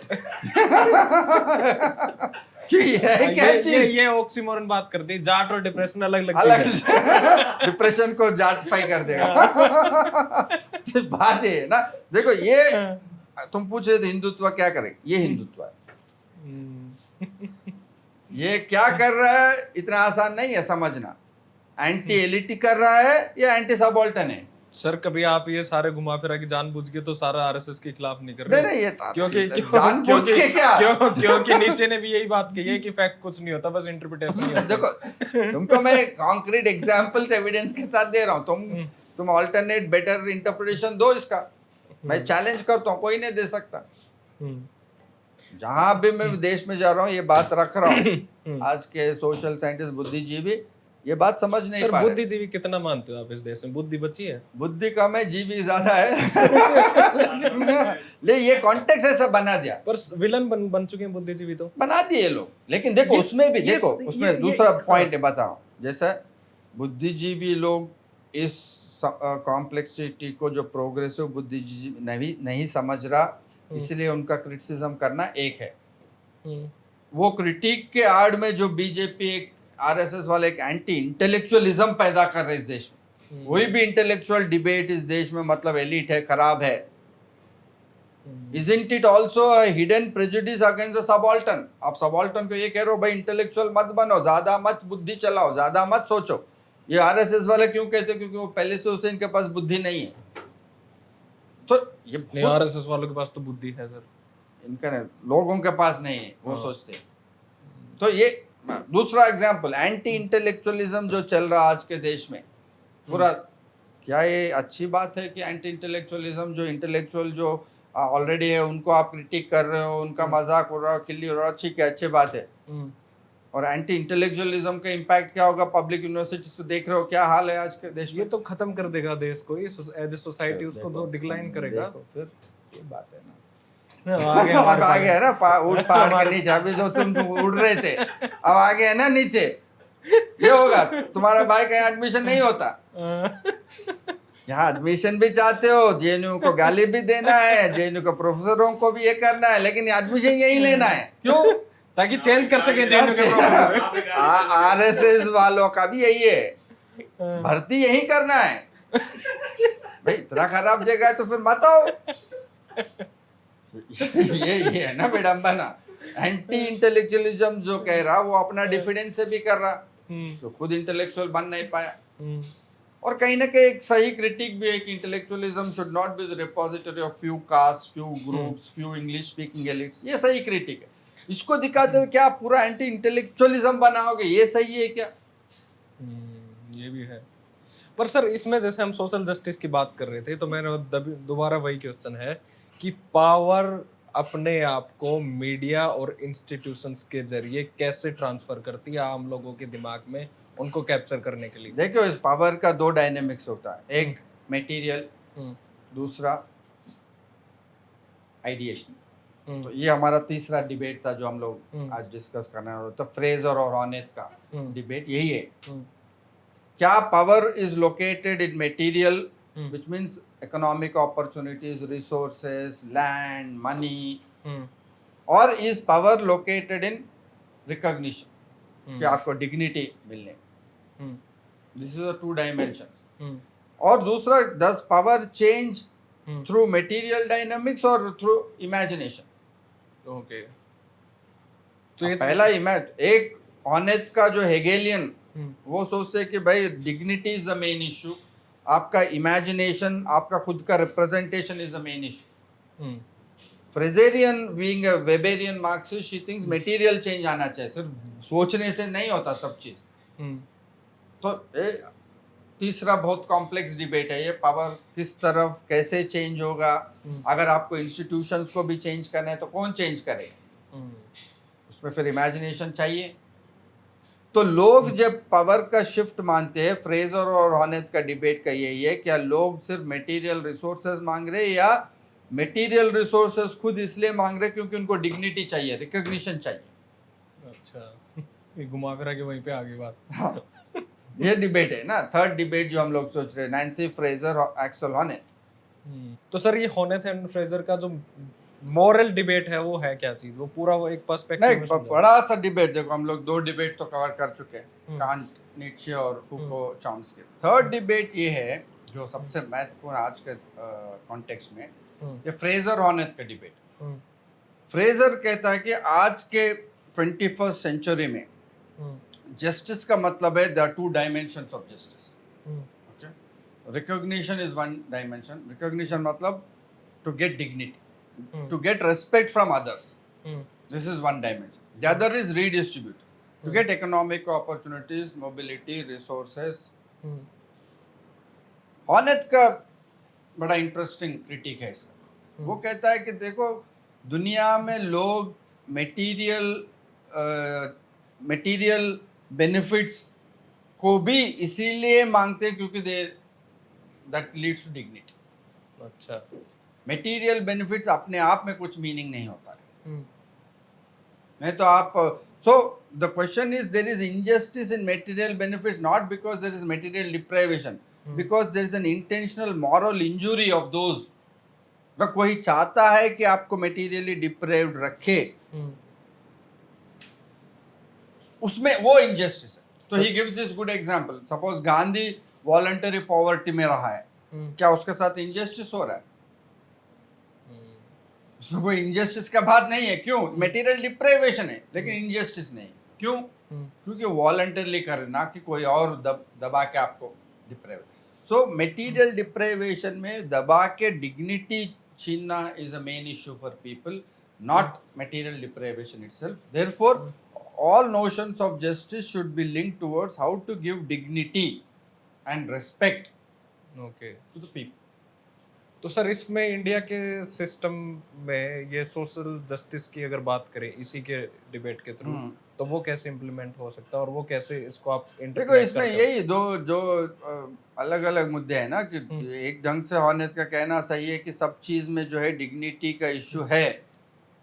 ये ऑक्सीमोरन बात कर दी, जाट और डिप्रेशन अलग डिप्रेशन को जाटफाई कर देगा। बात है ना, देखो ये तुम पूछ रहे थे हिंदुत्व क्या करे, ये हिंदुत्व है। ये क्या कर रहा है इतना आसान नहीं है समझना। एंटी एलिटी कर रहा है या एंटी सबॉल्टन है? सर कभी आप ये सारे घुमा फिरा के जानबूझ के तो सारा आरएसएस के खिलाफ नहीं कर रहे। नहीं ये क्योंकि जानबूझ के क्या, क्योंकि नीचे ने भी यही बात कही है कि फैक्ट कुछ नहीं होता, बस इंटरप्रिटेशन ही होता। देखो तुमको मैं कॉन्क्रीट एग्जांपल्स एविडेंस के साथ दे रहा हूँ, तुम अल्टरनेट बेटर इंटरप्रिटेशन दो इसका। मैं चैलेंज करता हूँ, कोई नहीं दे सकता। जहां भी मैं देश में जा रहा हूँ ये बात रख रहा हूँ। आज के सोशल साइंटिस्ट बुद्धिजीवी ये बात समझ नहीं सर पा रहे। बुद्धिजीवी कितना मानते हो आप इस देश में? बुद्धि बची है? बुद्धि कम है, जीवी ज्यादा है। ले ये कॉन्टेक्स्ट ऐसा बना दिया, पर विलन बन चुके हैं बुद्धिजीवी तो। बना दिए ये लोग। लेकिन देखो ये- उसमें भी ये- देखो ये- उसमें ये- दूसरा हाँ। पॉइंट है, बताओ। जैसे बुद्धिजीवी लोग इस कॉम्प्लेक्सिटी को जो प्रोग्रेसिव बुद्धिजीवी नहीं समझ रहा, इसलिए उनका क्रिटिसिज्म करना एक है। वो क्रिटिक के आड़ में जो बीजेपी एक आरएसएस वाले एक एंटी इंटेलेक्चुअलिज्म पैदा कर रहे इस देश में, कोई भी इंटेलेक्चुअल डिबेट इस देश में मतलब एलिट है, खराब है। Isn't it also a hidden prejudice against the subaltern? आप subaltern को ये कह रहे हो भाई इंटेलेक्चुअल मत बनो, ज्यादा मत बुद्धि चलाओ, ज्यादा मत सोचो। ये आरएसएस वाले क्यों कहते हैं? क्योंकि वो पहले से उसे इनके पास बुद्धि नहीं है। तो ये नहीं, आरएसएस वालों के पास तो बुद्धि है सर। इनका नहीं, लोगों के पास नहीं है, वो सोचते हैं। तो ये दूसरा एग्जाम्पल, एंटी इंटेलेक्चुअलिज्म जो चल रहा आज के देश में पूरा, क्या ये अच्छी बात है कि एंटी इंटेलेक्चुअलिज्म जो इंटेलेक्चुअल जो ऑलरेडी है उनको आप क्रिटिक कर रहे हो, उनका मजाक हो रहा हो, खिल्ली हो रहा हो, ठीक है, अच्छी बात है। और एंटी इंटेलेक्चुअलिज्म का इम्पैक्ट क्या होगा पब्लिक यूनिवर्सिटी से देख रहे हो क्या हाल है आज के देश में। ये तो खत्म कर देगा देश को, ये एज ए सोसाइटी उसको तो डिक्लाइन करेगा। फिर ये बात है ना, अब आ गया है ना उड़ पहाड़ के नीचे। अभी जो तुम उड़ रहे थे अब आ गया है ना नीचे। ये होगा, तुम्हारा भाई कहीं एडमिशन नहीं होता, यहाँ एडमिशन भी चाहते हो, जेएनयू को गाली भी देना है, जेएनयू के प्रोफेसरों को भी ये करना है, लेकिन एडमिशन यही लेना है। क्यों? ताकि चेंज कर सके जेएनयू के प्रोफेसर। आरएसएस वालों का भी यही है, भर्ती यही करना है। भाई इतना खराब जगह है तो फिर मत आओ। ये है ना विडंबना। एंटी इंटेलेक्चुअलिज्म जो कह रहा वो अपना डिफिडेंस से भी कर रहा, तो खुद इंटेलेक्चुअल बन नहीं पाया। और कहीं ना कहीं एक सही क्रिटिक भी है कि intellectualism should not be the repository of few caste, few groups, few English speaking elites. ये सही क्रिटिक है। इसको दिखाते हुए क्या पूरा एंटी इंटेलेक्चुअलिज्म बनाओगे? ये सही है क्या? ये भी है। पर सर इसमें जैसे हम सोशल जस्टिस की बात कर रहे थे, तो मैंने दोबारा वही क्वेश्चन है कि पावर अपने आप को मीडिया और इंस्टीट्यूशंस के जरिए कैसे ट्रांसफर करती है आम लोगों के दिमाग में, उनको कैप्चर करने के लिए। देखो इस पावर का दो डायनेमिक्स होता है, एक मटेरियल, दूसरा आइडिएशन। तो ये हमारा तीसरा डिबेट था जो हम लोग आज डिस्कस करना है, तो फ्रेजर और हॉनेथ का डिबेट यही है। क्या power is located in material, which means economic opportunities, resources, land, money, or is power located in recognition, कि आपको dignity मिलने। This is the two dimensions. और दूसरा, does power change through material dynamics or through imagination? Okay, तो ये पहला एक ऑनेथ का जो हेगेलियन, वो सोचते हैं कि भाई dignity is the main issue, आपका इमेजिनेशन, आपका खुद का representation is the main issue. Fraserian being a Weberian Marxist, she thinks material change आना चाहिए, सिर्फ सोचने से नहीं होता सब चीज। तो तीसरा बहुत कॉम्प्लेक्स डिबेट है ये, पावर किस तरफ कैसे चेंज होगा। अगर आपको इंस्टीट्यूशंस को भी चेंज करना है तो कौन चेंज करेगा? उसमें फिर इमेजिनेशन चाहिए। तो लोग जब पावर का शिफ्ट मानते हैं, फ्रेजर और हॉनेथ का डिबेट का यही है, क्या लोग सिर्फ मटेरियल रिसोर्सेज मांग रहे हैं या मटेरियल रिसोर्सेज खुद इसलिए मांग रहे क्योंकि उनको डिग्निटी चाहिए, रिकॉग्निशन चाहिए। अच्छा, ये घुमा फिरा के वहीं पे आ गई बात। हाँ, ये डिबेट है ना, थर्ड डिबेट जो हम लोग सोच रहे हैं, नैन्सी फ्रेजर और एक्सल हॉनेथ। तो सर ये हॉनेथ एंड फ्रेजर का जो मॉरल डिबेट है वो है क्या चीज? वो पूरा वो एक पर्सपेक्टिव में नहीं, बड़ा सा डिबेट। देखो हम लोग दो डिबेट तो कवर कर चुके हैं, कांट, नीत्शे और फूको, चॉम्स्की। थर्ड डिबेट ये है जो सबसे महत्वपूर्ण आज के कॉन्टेक्स्ट में, ये फ्रेजर हॉनेथ का डिबेट। फ्रेजर कहता है कि आज के 21st सेंचुरी में जस्टिस का मतलब है there are two dimensions of justice. Okay? Recognition is one dimension. Recognition मतलब to get dignity, to get respect from others. This is one dimension. The other is redistribute, to get economic opportunities, mobility, resources. हॉनेथ का बड़ा interesting critic है इसका। वो कहता है कि देखो दुनिया में लोग मटेरियल बेनिफिट्स को भी इसीलिए मांगते हैं क्योंकि दे दैट लीड्स टू डिग्निटी. अच्छा. मटेरियल बेनिफिट्स अपने आप में कुछ मीनिंग नहीं होता है. हम्म. नहीं तो आप so the question is there is injustice in material benefits not because there is material deprivation because there is an intentional moral injury of those. तो कोई चाहता है कि आपको materially deprived रखे, उसमें वो injustice है. तो he gives this good example. Suppose Gandhi voluntary poverty में रहा है, क्या उसके साथ injustice हो रहा है? उसमें कोई injustice का बात नहीं है. क्यों? Material deprivation है, लेकिन injustice नहीं. क्यों? क्योंकि voluntarily कर रहे, ना कि कोई और दबा के आपको deprive. So material deprivation में दबा के dignity छीनना is a main issue for people, not material deprivation itself. Therefore, all notions of justice should be linked towards how to give dignity and respect Okay. to the people. तो sir इसमें India के system में ये social justice की अगर बात करें इसी के डिबेट के थ्रू, तो वो कैसे इम्प्लीमेंट हो सकता है और वो कैसे इसको आप देखो इसमें यही दो जो अलग अलग मुद्दे हैं ना कि एक ढंग से हॉनेस्ट का कहना सही है कि सब चीज में जो है डिग्निटी का इश्यू है,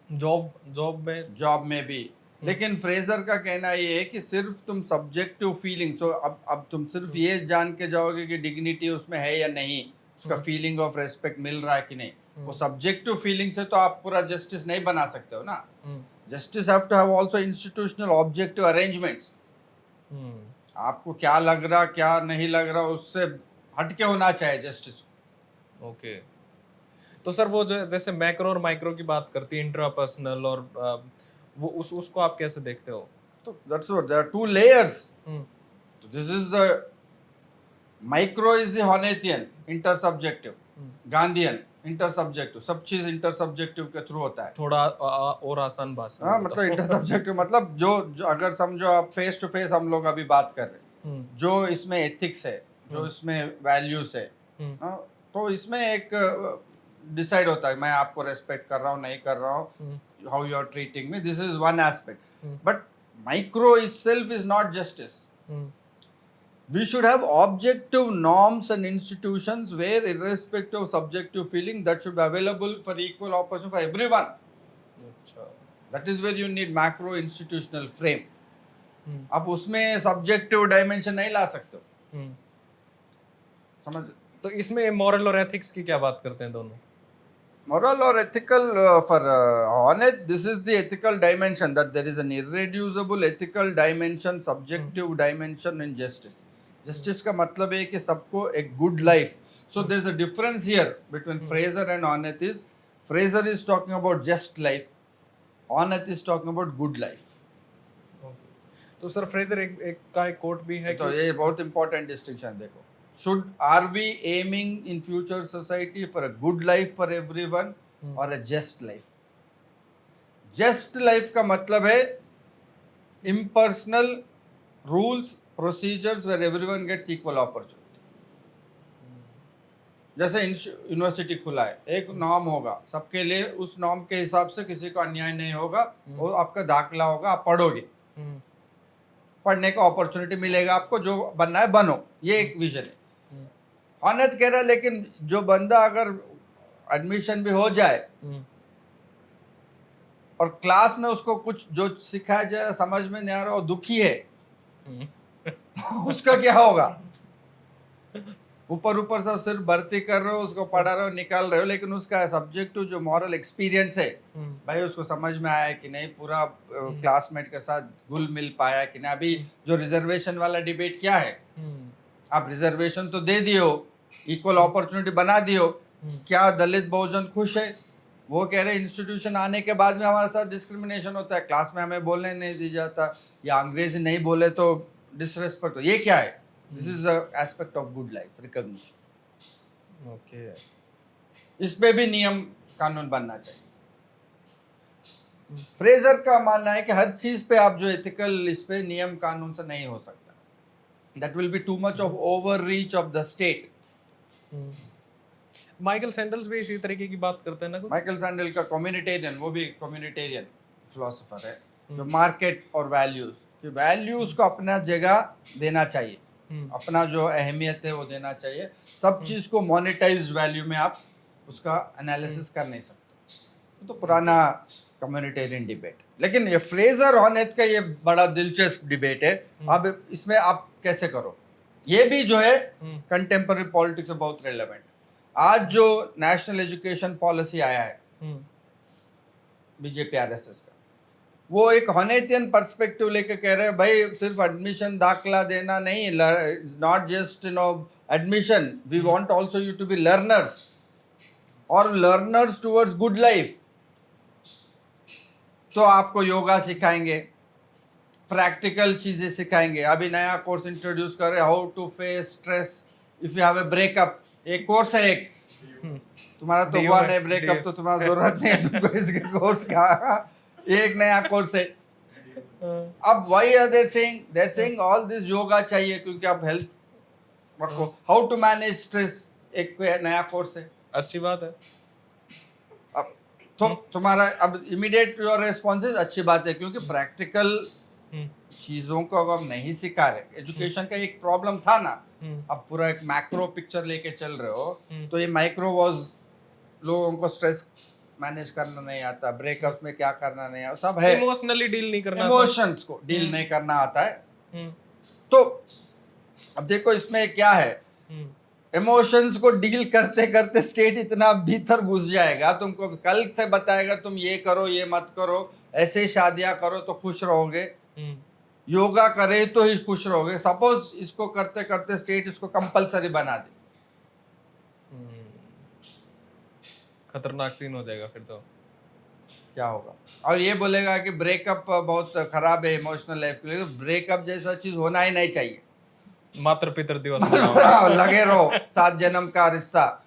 जॉब में भी. लेकिन फ्रेजर का कहना ये है कि सिर्फ तुम सब्जेक्टिव फीलिंग, सो अब तुम सिर्फ ये जान के जाओगे कि डिग्निटी उसमें है या नहीं, उसका फीलिंग ऑफ रेस्पेक्ट मिल रहा है कि नहीं, वो सब्जेक्टिव फीलिंग से तो आप पूरा जस्टिस नहीं बना सकते हो ना. Justice have to have also institutional objective arrangements. आपको क्या लग रहा क्या नहीं लग रहा उससे हटके होना चाहिए जस्टिस. ओके. तो सर वो जो जैसे मैक्रो और माइक्रो की बात करती है, इंट्रापर्सनल और वो उसको आप कैसे देखते हो? तो that's what there are two layers. तो this is the micro is the Honnethian intersubjective, Gandhian intersubjective. सब चीज इंटरसब्जेक्टिव के थ्रू होता है. थोड़ा और आसान भाषा. हाँ मतलब इंटरसब्जेक्टिव मतलब जो अगर समझो आप फेस टू फेस हम लोग अभी बात कर रहे हैं, जो इसमें एथिक्स है, जो इसमें वैल्यूज है, तो इसमें एक डिसाइड होता है मैं आपको रेस्पेक्ट कर रहा हूँ नहीं कर रहा हूँ, how you are treating me, this is one aspect. But micro itself is not justice. We should have objective norms and institutions where irrespective of subjective feeling that should be available for equal opportunity for everyone. That is where you need macro institutional frame. आप उसमें subjective dimension नहीं ला सकते हो. समझ. तो इसमें moral और ethics की क्या बात करते हैं दोनों? Moral or ethical for honest, this is the ethical dimension, that there is an irreducible ethical dimension, subjective dimension in justice. Justice का मतलब है कि सबको एक good life. So there is a difference here between Fraser and Honeth. Is Fraser is talking about just life, Honeth is talking about good life. तो sir Fraser एक का एक कोट भी है तो ये बहुत important distinction देखो. Are we aiming in future society for a good life for everyone or a just life? Just life का मतलब है impersonal rules, procedures where everyone gets equal opportunities. जैसे यूनिवर्सिटी खुला है, एक नॉर्म होगा सबके लिए, उस नॉर्म के हिसाब से किसी को अन्याय नहीं होगा, वो आपका दाखिला होगा, आप पढ़ोगे, पढ़ने का अपॉर्चुनिटी मिलेगा आपको, जो बनना है बनो, ये एक विजन है. ऑनेस्ट कह रहा है लेकिन जो बंदा अगर एडमिशन भी हो जाए और क्लास में उसको कुछ जो सिखाया जाए समझ में नहीं आ रहा और दुखी है, उसका क्या होगा? ऊपर सब सिर्फ भर्ती कर रहे हो, उसको पढ़ा रहे हो, निकाल रहे हो, लेकिन उसका सब्जेक्टिव जो मॉरल एक्सपीरियंस है, भाई उसको समझ में आया कि नहीं, पूरा क्लासमेट के साथ घुल मिल पाया कि नहीं. अभी जो रिजर्वेशन वाला डिबेट क्या है, आप रिजर्वेशन तो दे दियो, इक्वल अपॉर्चुनिटी बना दियो, क्या दलित बहुजन खुश है? वो कह रहे इंस्टीट्यूशन आने के बाद में हमारे साथ डिस्क्रिमिनेशन होता है, क्लास में हमें बोलने नहीं दी जाता, या अंग्रेजी नहीं बोले तो डिसरेस्पेक्ट. ये क्या है? This is the aspect of good life recognition. Okay. इस पे भी नियम कानून बनना चाहिए. फ्रेजर का मानना है कि हर चीज पे आप जो एथिकल, इस पे नियम कानून से नहीं हो सकता. That will be too much of over reach of the state. Michael sandals भी इसी तरीके की बात करते हैं ना कुछ. माइकल सैंडल का कम्युनिटेरियन, वो भी कम्युनिटेरियन फिलोसोफर है, जो मार्केट और वैल्यूज को अपना जगह देना चाहिए. अपना जो अहमियत है वो देना चाहिए। सब चीज को मोनेटाइज्ड वैल्यू में आप उसका एनालिसिस कर नहीं सकते। तो पुराना कम्युनिटेरियन डिबेट। लेकिन ये फ्रेजर हॉनेथ का ये बड़ा दिलचस्प डिबेट है। अब इसमें आप कैसे करो, ये भी जो है कंटेम्पररी पॉलिटिक्स में बहुत रिलेवेंट। आज जो नेशनल एजुकेशन पॉलिसी आया है बीजेपी आरएसएस का, वो एक हॉनेथियन पर्सपेक्टिव लेके कह रहे हैं भाई सिर्फ एडमिशन दाखला देना नहीं, not just admission, we want also you to be learners और लर्नर्स टुवर्ड्स गुड लाइफ। तो आपको योगा सिखाएंगे, प्रैक्टिकल चीजें सिखाएंगे। अभी नया कोर्स इंट्रोड्यूस कर रहे हैं, how to face stress if you have a breakup. एक कोर्स है, एक तुम्हारा तो हुआ नहीं ब्रेकअप तो तुम्हारा जरूरत नहीं है तुमको इसके कोर्स का, एक नया कोर्स है। अब why are they saying all this yoga चाहिए क्योंकि आप हेल्थ रखो, हाउ टू मैनेज स्ट्रेस एक नया कोर्स है। अच्छी बात है। अब तो तुम्हारा अब इमीडिएट योर रिस्पॉन्सेज अच्छी बात है क्योंकि प्रैक्टिकल चीजों को अगर नहीं सिखा रहे, एजुकेशन का एक प्रॉब्लम था ना, अब पूरा एक मैक्रो पिक्चर लेके चल रहे हो तो ये माइक्रो वाज, लोगों को स्ट्रेस मैनेज करना नहीं आता, ब्रेकअप में क्या करना नहीं आता, सब है, इमोशनली डील नहीं करना, इमोशंस को डील नहीं करना आता है। तो अब देखो इसमें क्या है, इमोशंस को डील करते करते स्टेट इतना भीतर घुस जाएगा, तुमको कल से बताएगा तुम ये करो ये मत करो, ऐसे शादियां करो तो खुश रहोगे, योगा करे तो ही खुश रहोगे। सपोज इसको करते करते स्टेट इसको कंपलसरी बना दे, खतरनाक सीन हो जाएगा फिर तो। क्या होगा? और ये बोलेगा कि ब्रेकअप बहुत खराब है इमोशनल लाइफ के लिए, ब्रेकअप जैसा चीज होना ही नहीं चाहिए, मातृ पितृ दिवस लगे रहो, 7 जन्म का रिश्ता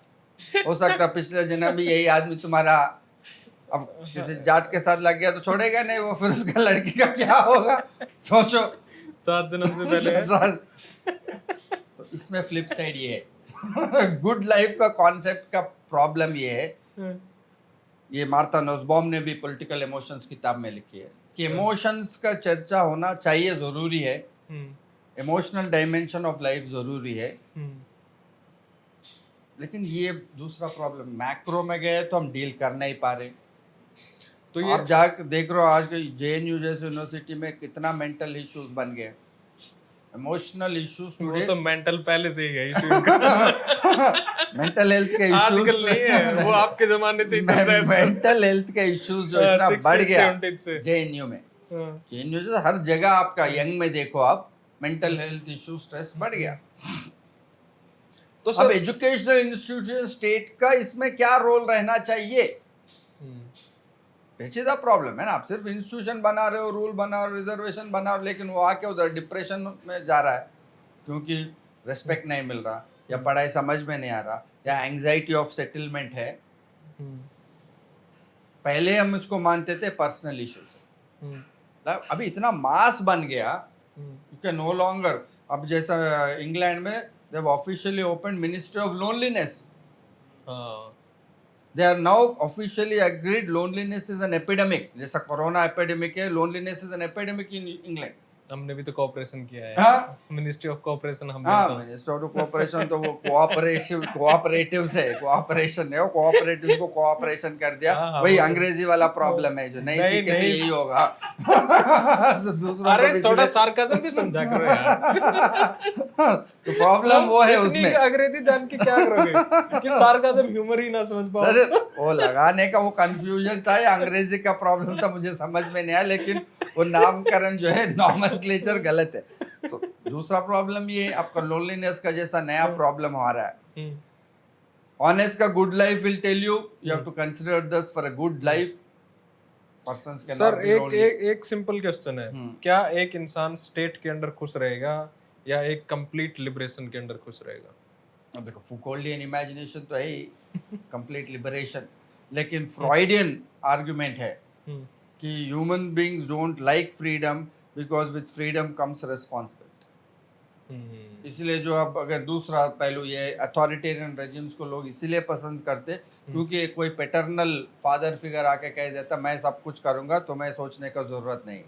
हो सकता, पिछले जन्म भी यही आदमी तुम्हारा, अब किसी जाट के साथ लग गया तो छोड़ेगा नहीं वो, फिर उसका लड़की का क्या होगा सोचो, 7 जन्म से पहले। तो इसमें फ्लिप साइड ये है गुड लाइफ का कॉन्सेप्ट का प्रॉब्लम ये है, ये मार्था नुसबॉम ने भी पॉलिटिकल इमोशंस किताब में लिखी है कि इमोशंस का चर्चा होना चाहिए, जरूरी है, इमोशनल डायमेंशन ऑफ लाइफ जरूरी है। लेकिन ये दूसरा प्रॉब्लम, मैक्रो में गए तो हम डील कर नहीं पा रहे। तो ये आप जाकर देख रहे हो आज के JNU जैसे यूनिवर्सिटी में कितना मेंटल इश्यूज बन गए, इमोशनल इश्यूज टुडे। वो तो मेंटल पहले से ही है इशू मेंटल हेल्थ के इश्यूज आजकल नहीं है, वो आपके जमाने से ही चल रहा है। मेंटल हेल्थ के इश्यूज जो इतना बढ़ गया JNU में, JNU से हर जगह आपका यंग में देखो आप, मेंटल हेल्थ इश्यू स्ट्रेस बढ़ गया। तो अब एजुकेशनल इंस्टीट्यूशन स्टेट का इसमें क्या रोल रहना चाहिए, पेचीदा प्रॉब्लम है ना। आप सिर्फ इंस्टीट्यूशन बना रहे हो, रूल बना रहे हो, रिजर्वेशन बना रहे हो, लेकिन वो आके उधर डिप्रेशन में जा रहा है क्योंकि रेस्पेक्ट नहीं मिल रहा, या पढ़ाई समझ में नहीं आ रहा, या एंग्जाइटी ऑफ सेटलमेंट है। पहले हम इसको मानते थे पर्सनल इश्यू से, अभी इतना मास बन गया क्योंकि नो लॉन्गर, अब जैसा इंग्लैंड में they have officially opened Ministry of Loneliness. They are now officially agreed loneliness is an epidemic. जैसा कोरोना एपिडेमिक है, loneliness is an epidemic in England. हमने भी तो कोऑपरेशन किया है। हाँ? मिनिस्ट्री ऑफ कोऑपरेशन हमने हाँ, मिनिस्ट्री ऑफ कोऑपरेशन तो वो कोऑपरेटिव से कोऑपरेशन है, वो कोऑपरेटिव को कोऑपरेशन कर दिया। वही अंग्रेजी वाला प्रॉब्लम है जो नहीं सीखे तो यही होगा। तो दूसरों अरे थोड़ा सार्काज्म भी समझा करो यार। तो प्रॉब्लम वो है उसमें, अंग्रेजी जान के क्या करोगे कि सार्काज्म ह्यूमर ही ना समझ पाओ। अरे वो लगाने का वो कंफ्यूजन था, या अंग्रेजी का प्रॉब्लम था, मुझे समझ में नहीं आया, लेकिन वो नामकरण जो है नॉमेनक्लेचर गलत है। तो दूसरा प्रॉब्लम ये आपका लोनलीनेस का जैसा नया प्रॉब्लम हो रहा है। ऑनेथ का good life will tell you have to consider this for a good life. Persons can sir एक सिंपल क्वेश्चन है, क्या एक इंसान स्टेट के अंदर खुश रहेगा या एक कंप्लीट लिबरेशन के अंदर खुश रहेगा? अब देखो फुकोल्डियन इमेजिनेशन तो है ही कंप्लीट लिबरेशन, लेकिन फ्रॉइडियन आर्गुमेंट है कि human beings don't like freedom because with freedom comes responsibility. इसलिए जो अब अगर दूसरा पहलू ये अथॉरिटेरियन रेजिम्स को लोग इसीलिए पसंद करते क्योंकि कोई पैटर्नल फादर फिगर आके कह देता मैं सब कुछ करूंगा, तुम्हें सोचने का जरूरत नहीं।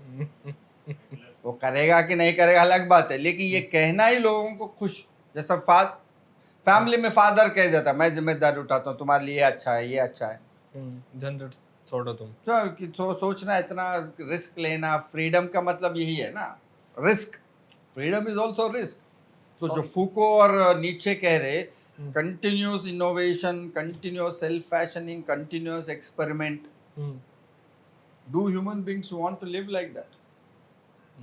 वो करेगा कि नहीं करेगा अलग बात है, लेकिन ये कहना ही लोगों को खुश, जैसा फैमिली में फादर कह देता मैं जिम्मेदारी उठाता हूँ, तुम्हारे लिए अच्छा है, ये अच्छा है। झंझट छोड़ो तुम। सोचना, इतना रिस्क लेना, फ्रीडम का मतलब यही है ना, risk. Freedom is also risk. तो जो फूको और नीचे कह रहे, continuous innovation, continuous self fashioning, continuous experiment, do human beings want to live like that?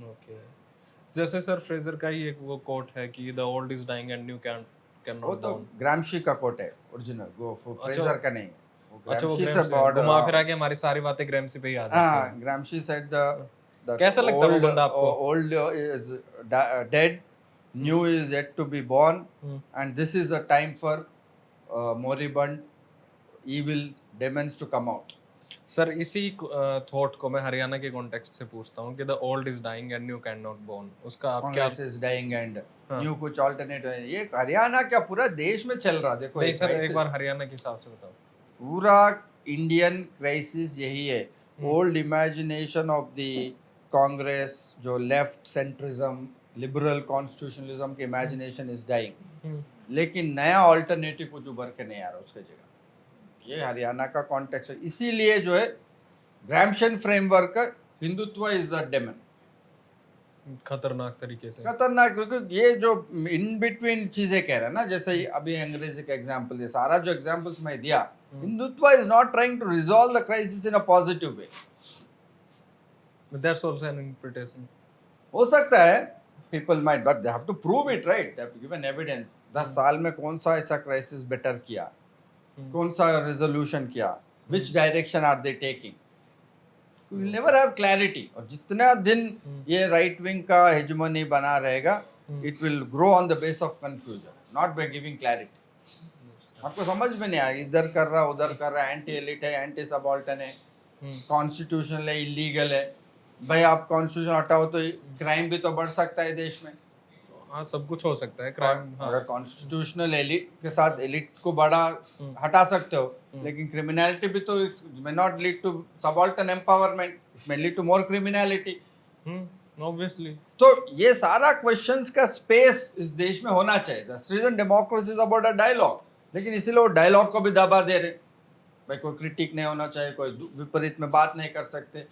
Okay, जैसे सर फ्रेजर का ही एक वो कोट है कि the old is dying and new can वो नॉट तो डाउन। ग्रामशी का कोट है ओरिजिनल, वो फ्रेजर का नहीं, वो अच्छा, वो ग्रामशी से ग्रैम्सी, बहुत घुमा फिरा के हमारी सारी बातें ग्रैम्सी पे ही आ जाती हैं। हाँ, ग्रामशी सेड द कैसा लगता है वो बंदा आपको? Old is dead, new is yet to be born, and this is a time for moribund evil demons to come out. Sir इसी थॉट को मैं हरियाणा के कॉन्टेक्स्ट से पूछता हूँ कि the old is dying and new can not born, उसका आप क्या? Congress is dying and new कुछ ऑल्टरनेट है। ये हरियाणा क्या पूरा देश में चल रहा, देखो नहीं एक सर, एक crisis। बार हरियाणा के हिसाब से बताओ। पूरा इंडियन क्राइसिस यही है। Old imagination of the Congress, जो लेफ्ट सेंट्रिज्म, लिबरल कॉन्स्टिट्यूशनलिज्म के इमेजिनेशन इज डाइंग, लेकिन नया ऑल्टरनेटिव कुछ उभर के नहीं आ रहा उसके जगह। ये हरियाणा का कॉन्टेक्स्ट है। इसीलिए जो है Gramscian framework, Hindutva is the demon, खतरनाक तरीके से खतरनाक, क्योंकि ये जो इन बिटवीन चीजें कह रहे हैं ना, जैसे ही अभी अंग्रेजी का एग्जांपल दिया, सारा जो एग्जांपल्स मैं दिया, Hindutva is not trying to resolve the crisis in a positive way. That's also an interpretation. हो सकता है people might, but they have to prove it, right? They have to give an evidence. 10 साल में कौन सा ऐसा क्राइसिस बेटर किया, कौन सा रेजोल्यूशन किया, which direction are they taking? You will never have clarity. और जितना दिन ये राइट विंग का हेजमनी बना रहेगा, it will grow on the base of confusion, not by giving clarity. आपको समझ में नहीं आएगा, इधर कर रहा उधर कर रहा, एंटी एलिट है, एंटी सबऑल्टर्न है, कॉन्स्टिट्यूशनल है, इलीगल है। भाई आप कॉन्स्टिट्यूशन हटाओ तो क्राइम भी तो बढ़ सकता है देश में। हाँ, सब कुछ हो सकता है क्राइम। हाँ। अगर कॉन्स्टिट्यूशनल एलिट के साथ एलिट को बड़ा हटा सकते हो, लेकिन क्रिमिनलिटी भी तो may not lead to subaltern empowerment, it may lead to more criminality. Obviously. तो ये सारा क्वेश्चंस का स्पेस इस देश में होना चाहिए। The citizen democracy is about a dialogue, लेकिन इसीलिए वो डायलॉग को भी दबा दे रहे। भाई कोई क्रिटिक नहीं होना चाहिए, कोई विपरीत में बात नहीं कर सकते।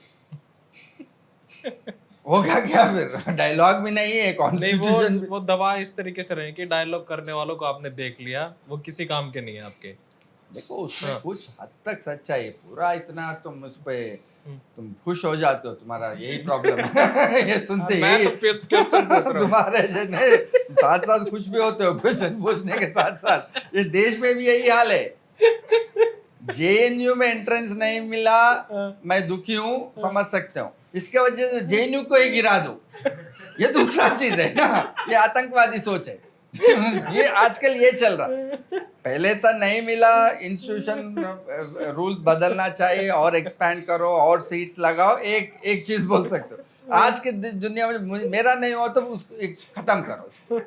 होगा क्या फिर? डायलॉग भी नहीं है, कॉन्स्टिट्यूशन वो दवा इस तरीके से रहे कि डायलॉग करने वालों को आपने देख लिया, वो किसी काम के नहीं है आपके। देखो उसमें कुछ हद तक सच्चाई है, पूरा इतना तुम उस पे तुम खुश हो जाते हो, तुम्हारा यही प्रॉब्लम है। ये सुनते ही तुम्हारे साथ साथ खुश भी होते हो, क्वेश्चन पूछने के साथ साथ। ये देश में भी यही हाल है। जेएनयू में एंट्रेंस नहीं मिला, मैं दुखी हूँ, समझ सकते हो। इसके वजह से जेएनयू को ही गिरा दो, ये दूसरा चीज है ना, ये आतंकवादी सोच है। ये आजकल ये चल रहा। पहले तो नहीं मिला, इंस्टीट्यूशन रूल्स बदलना चाहिए और एक्सपैंड करो और सीट्स लगाओ, एक चीज बोल सकते हो। आज के दुनिया में मेरा नहीं हो तो उसको खत्म करो,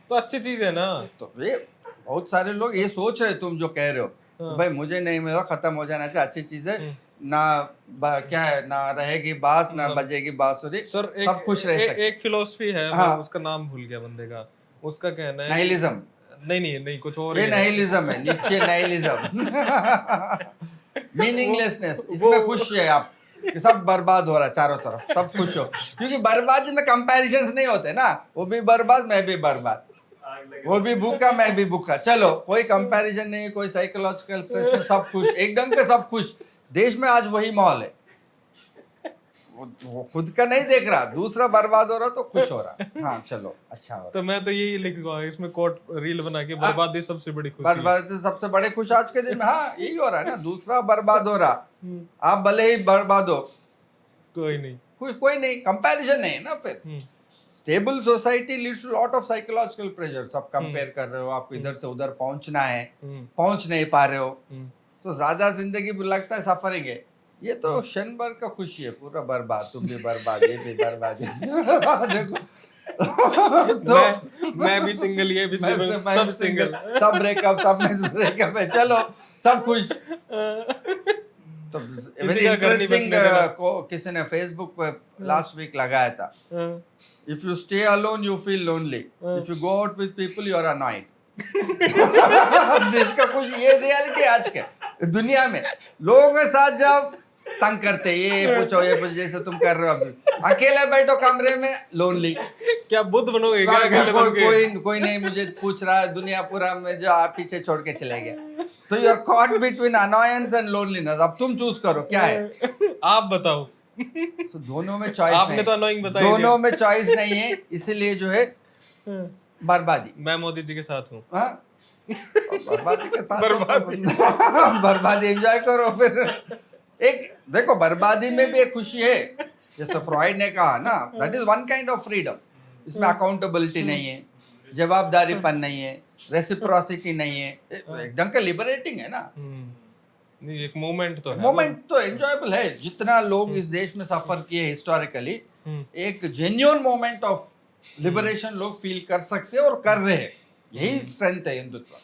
तो अच्छी चीज है ना। तो ये बहुत सारे लोग ये सोच रहे, तुम जो कह रहे हो भाई मुझे नहीं मिला, खत्म हो जाना चाहिए, अच्छी चीज है ना। क्या है ना, रहेगी बांस ना बजेगी बांसुरी, सब खुश रह सकते। एक फिलोसफी है, मैं उसका नाम भूल गया बंदे का, उसका कहना है नाइलिज्म। नहीं कुछ और ये नाइलिज्म है, नीचे नाइलिज्म, मीनिंगलेसनेस। इसमें खुश है आप कि सब बर्बाद हो रहा है चारों तरफ, सब खुश हो, क्योंकि बर्बादी में कंपैरिजंस नहीं होते ना। वो भी बर्बाद, मैं भी बर्बाद, वो भी भूखा मैं भी भूखा, चलो कोई कंपैरिजन नहीं, कोई साइकोलॉजिकल स्ट्रेस नहीं, सब खुश, एक ढंग के सब खुश। देश में आज वही माहौल है। वो खुद का नहीं देख रहा, दूसरा बर्बाद हो रहा तो खुश हो रहा। हाँ चलो अच्छा हो रहा। तो मैं तो यही लिखूंगा इसमें कोट रील बना के, बर्बादी सबसे बड़ी खुशी, बर्बादी सबसे बड़े खुश आज के दिन में। हाँ यही हो रहा है ना, दूसरा बर्बाद हो रहा, आप भले ही बर्बाद हो, कोई नहीं, कोई नहीं, कंपैरिजन नहीं है ना। फिर stable society leads to lot of psychological pressure. सब कंपेयर कर रहे हो, आपको इधर से उधर पहुंचना है, पहुंच नहीं पा रहे हो, तो ज्यादा जिंदगी लगता है सफरिंग है। ये तो क्षण भर का खुशी है, पूरा बर्बाद, तुम भी बर्बाद, ये भी बर्बाद है। देखो तो मैं भी सिंगल, ये भी सिंगल, सब सिंगल, सब ब्रेकअप, सब में ब्रेकअप है, चलो सब खुश। तो किसी वेरी का घर नहीं इंटरेस्टिंग बसने देना। को किसी ने फेसबुक पे लास्ट वीक लगाया था, if you stay alone you feel lonely, if you go out with people you are annoyed. देश का कुछ ये रियलिटी आज के दुनिया में लोगों के साथ जब तंग करते ये पूछो जैसे तुम कर रहे हो अभी, अकेले बैठो कमरे में लोनली, क्या बुद्ध बनोगे क्या अकेले बन के? कोई नहीं मुझे पूछ रहा है, दुनिया पूरा में जो आप पीछे छोड़ के चले गए, तो you are caught between annoyance and loneliness. अब तुम चूज करो क्या है। आप बताओ। So, दोनों में चॉइस आपने तो annoying बताई दोनों में चॉइस नहीं है, इसीलिए जो है बर्बादी। मैं मोदी जी के साथ हूँ। हाँ? बर्बादी के साथ बर्बादी। बर्बादी एंजॉय करो फिर। एक देखो बर्बादी में भी एक खुशी है, जैसे फ्रॉइड ने कहा ना, that is one kind of freedom. इसमें अकाउंटेबिलिटी नहीं है, जवाबदारीपन नहीं है, रेसिप्रोसिटी नहीं है, एकदम का लिबरेटिंग है ना। नहीं, एक मोमेंट तो है। मोमेंट तो एंजॉयबल है। जितना लोग इस देश में सफर किए हिस्टोरिकली, एक जेन्युइन मोमेंट ऑफ लिबरेशन लोग फील कर सकते हैं और कर रहे हैं। यही स्ट्रेंथ है हिंदुत्व।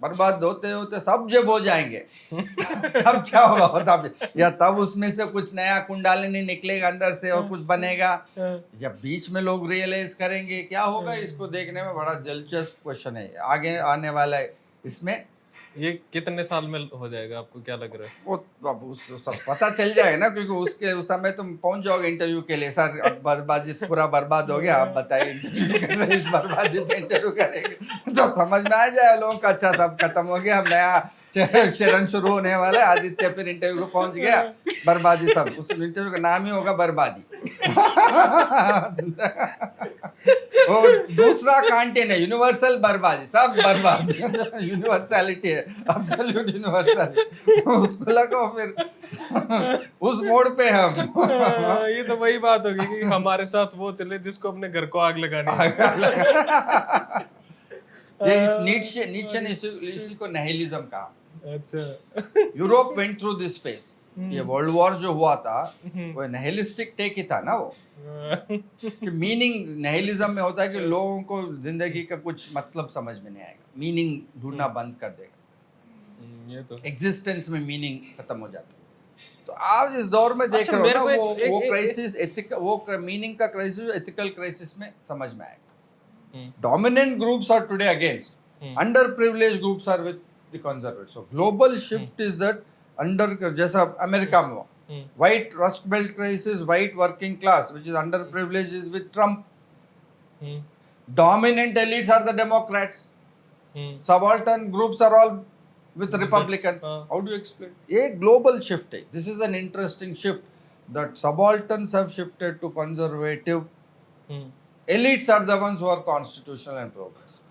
बर्बाद होते होते सब जब हो जाएंगे तब क्या होगा तब, या तब उसमें से कुछ नया कुंडालिनी निकलेगा अंदर से और कुछ बनेगा, जब बीच में लोग रियलाइज करेंगे क्या होगा। इसको देखने में बड़ा दिलचस्प क्वेश्चन है आगे आने वाला है। इसमें ये कितने साल में हो जाएगा, आपको क्या लग रहा है? वो अब सब पता चल जाएगा ना, क्योंकि उसके उस समय तुम पहुंच जाओगे इंटरव्यू के लिए। सर अब बर्बादी पूरा बर्बाद हो गया, आप बताइए इंटरव्यू कैसे इस बर्बादी पे इंटरव्यू करेंगे, तो समझ में आ जाएगा लोगों का। अच्छा सब खत्म हो गया, अब नया चरण शुरू होने वाला है। आदित्य फिर इंटरव्यू को पहुंच गया, बर्बादी सब, उस इंटरव्यू का नाम ही होगा बर्बादी। वो दूसरा कंटेंट है यूनिवर्सल बर्बादी, सब बर्बाद। यूनिवर्सलिटी है, एब्सोल्यूट यूनिवर्सल। उसको लगाओ फिर उस मोड़ पे हम। ये तो वही बात होगी कि हमारे साथ वो चले जिसको अपने घर को आग लगानी है। ये नीचे ने इसी को निहिलिज्म कहा। अच्छा। Europe went through this phase. ये वर्ल्ड वॉर जो हुआ था वो निहिलिस्टिक टेक ही था ना वो, कि मीनिंग निहिलिज्म में होता है कि लोगों को जिंदगी का कुछ मतलब समझ में नहीं आएगा, मीनिंग ढूंढना बंद कर देगा, ये तो एग्जिस्टेंस में मीनिंग खत्म हो जाता है। तो आज इस दौर में देख रहे हो ना, वो क्राइसिस एथिकल, वो मीनिंग का क्राइसिस एथिकल क्राइसिस में समझ में आएगा। Dominant groups are today against, under privilege groups are with the conservatives. So global shift is that under, जैसा अमेरिका में हुआ, white rust belt crisis, white working class which is underprivileged is with Trump. Dominant elites are the Democrats. Subaltern groups are all with Republicans. How do you explain? A global shift है. This is an interesting shift that subalterns have shifted to conservative. Elites are the ones who are constitutional and progressive.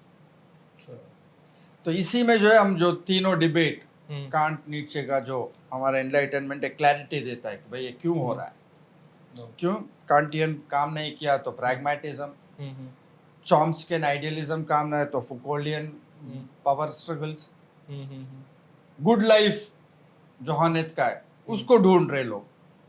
तो इसी में जो है हम जो तीनों debate can't नीचे का जो हमारा एनलाइटनमेंट एक क्लैरिटी देता है कि भाई ये क्यों हो रहा है, क्यों कांटियन काम नहीं किया तो प्रैग्मेटिज्म, चॉम्स्की आइडियलिज्म काम नहीं तो फुकोलियन पावर स्ट्रगल्स, गुड लाइफ जो हानित का है उसको ढूंढ रहे लोग।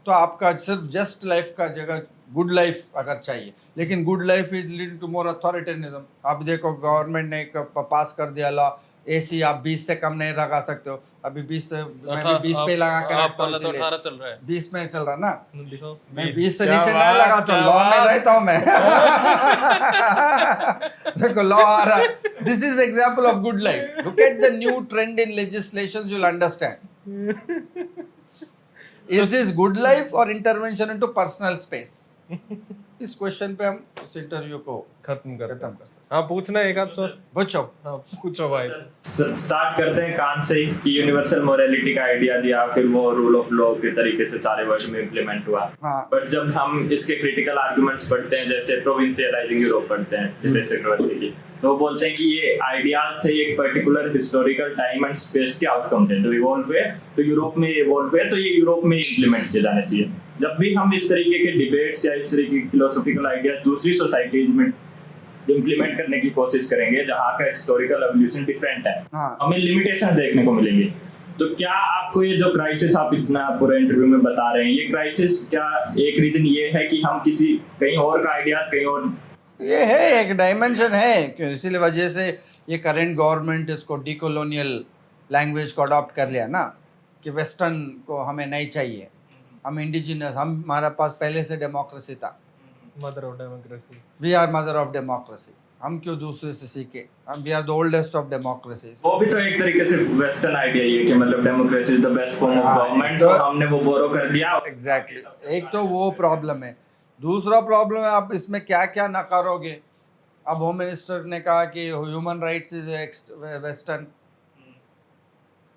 तो आपका सिर्फ जस्ट लाइफ का जगह गुड लाइफ अगर चाहिए, लेकिन good life is leading to more authoritarianism. आप देखो गवर्नमेंट ने पास कर दिया लॉ, एसी आप 20 से कम नहीं लगा सकते हो। अभी 20 से मैं भी 20 पे लगा कर रखता हूं, तो 18 चल रहा है, 20 में चल रहा ना, दिखाओ। मैं 20 से नीचे नहीं लगा तो लॉ में रहता हूं मैं। देखो लॉ आ रहा है, this is example of good life. Look at the new trend in legislations, you will understand is this good life और इंटरवेंशन इनटू पर्सनल स्पेस। इस क्वेश्चन पे हम इस इंटरव्यू को खत्म कर सकते हैं। हाँ, पूछना है एक आध सवाल? पूछो। हाँ, पूछो भाई। स्टार्ट करते हैं कान से ही कि यूनिवर्सल मोरालिटी का आइडिया दिया, फिर वो रूल ऑफ लॉ के तरीके से सारे वर्ड में इम्प्लीमेंट हुआ। बट जब हम इसके क्रिटिकल आर्गुमेंट्स पढ़ते हैं, जैसे प्रोविंशियलाइजिंग यूरोप पढ़ते हैं दिनेश चक्रवर्ती की, तो वो बोलते हैं कि ये आइडियाज थे एक particular historical time and space के आउटकम थे, जो इवॉल्व हुए तो यूरोप में इवॉल्व हुए, तो ये यूरोप में इम्प्लीमेंट किए जाने चाहिए। जब भी हम इस तरीके के डिबेट्स या इस तरीके के फिलोसॉफिकल आइडियाज दूसरी सोसाइटीज में इम्प्लीमेंट करने की कोशिश करेंगे जहाँ का हिस्टोरिकल एवोल्यूशन डिफरेंट है, हमें लिमिटेशन देखने को मिलेंगे। तो क्या आपको ये जो क्राइसिस आप इतना पूरे इंटरव्यू में बता रहे हैं, ये क्राइसिस क्या एक रीजन ये है कि हम किसी कहीं और का आइडियाज कहीं और, ये है एक डायमेंशन है, क्यों इसीलिए वजह से ये करंट गवर्नमेंट इसको डीकोलोनियल लैंग्वेज को अडॉप्ट कर लिया ना, कि वेस्टर्न को हमें नहीं चाहिए, हम इंडिजिनस, हमारे पास पहले से डेमोक्रेसी था, mother of democracy, we are mother of democracy, हम क्यों दूसरे से सीखे, हम we are the oldest of democracy. वो भी तो एक तरीके से वेस्टर्न आइडिया ही है कि मतलब democracy is the best form of government, तो और हमने वो बोरो कर दिया। एग्जैक्टली, एक तो वो प्रॉब्लम है। दूसरा प्रॉब्लम है आप इसमें क्या क्या ना करोगे। अब होम मिनिस्टर ने कहा कि ह्यूमन राइट्स इज वेस्टर्न।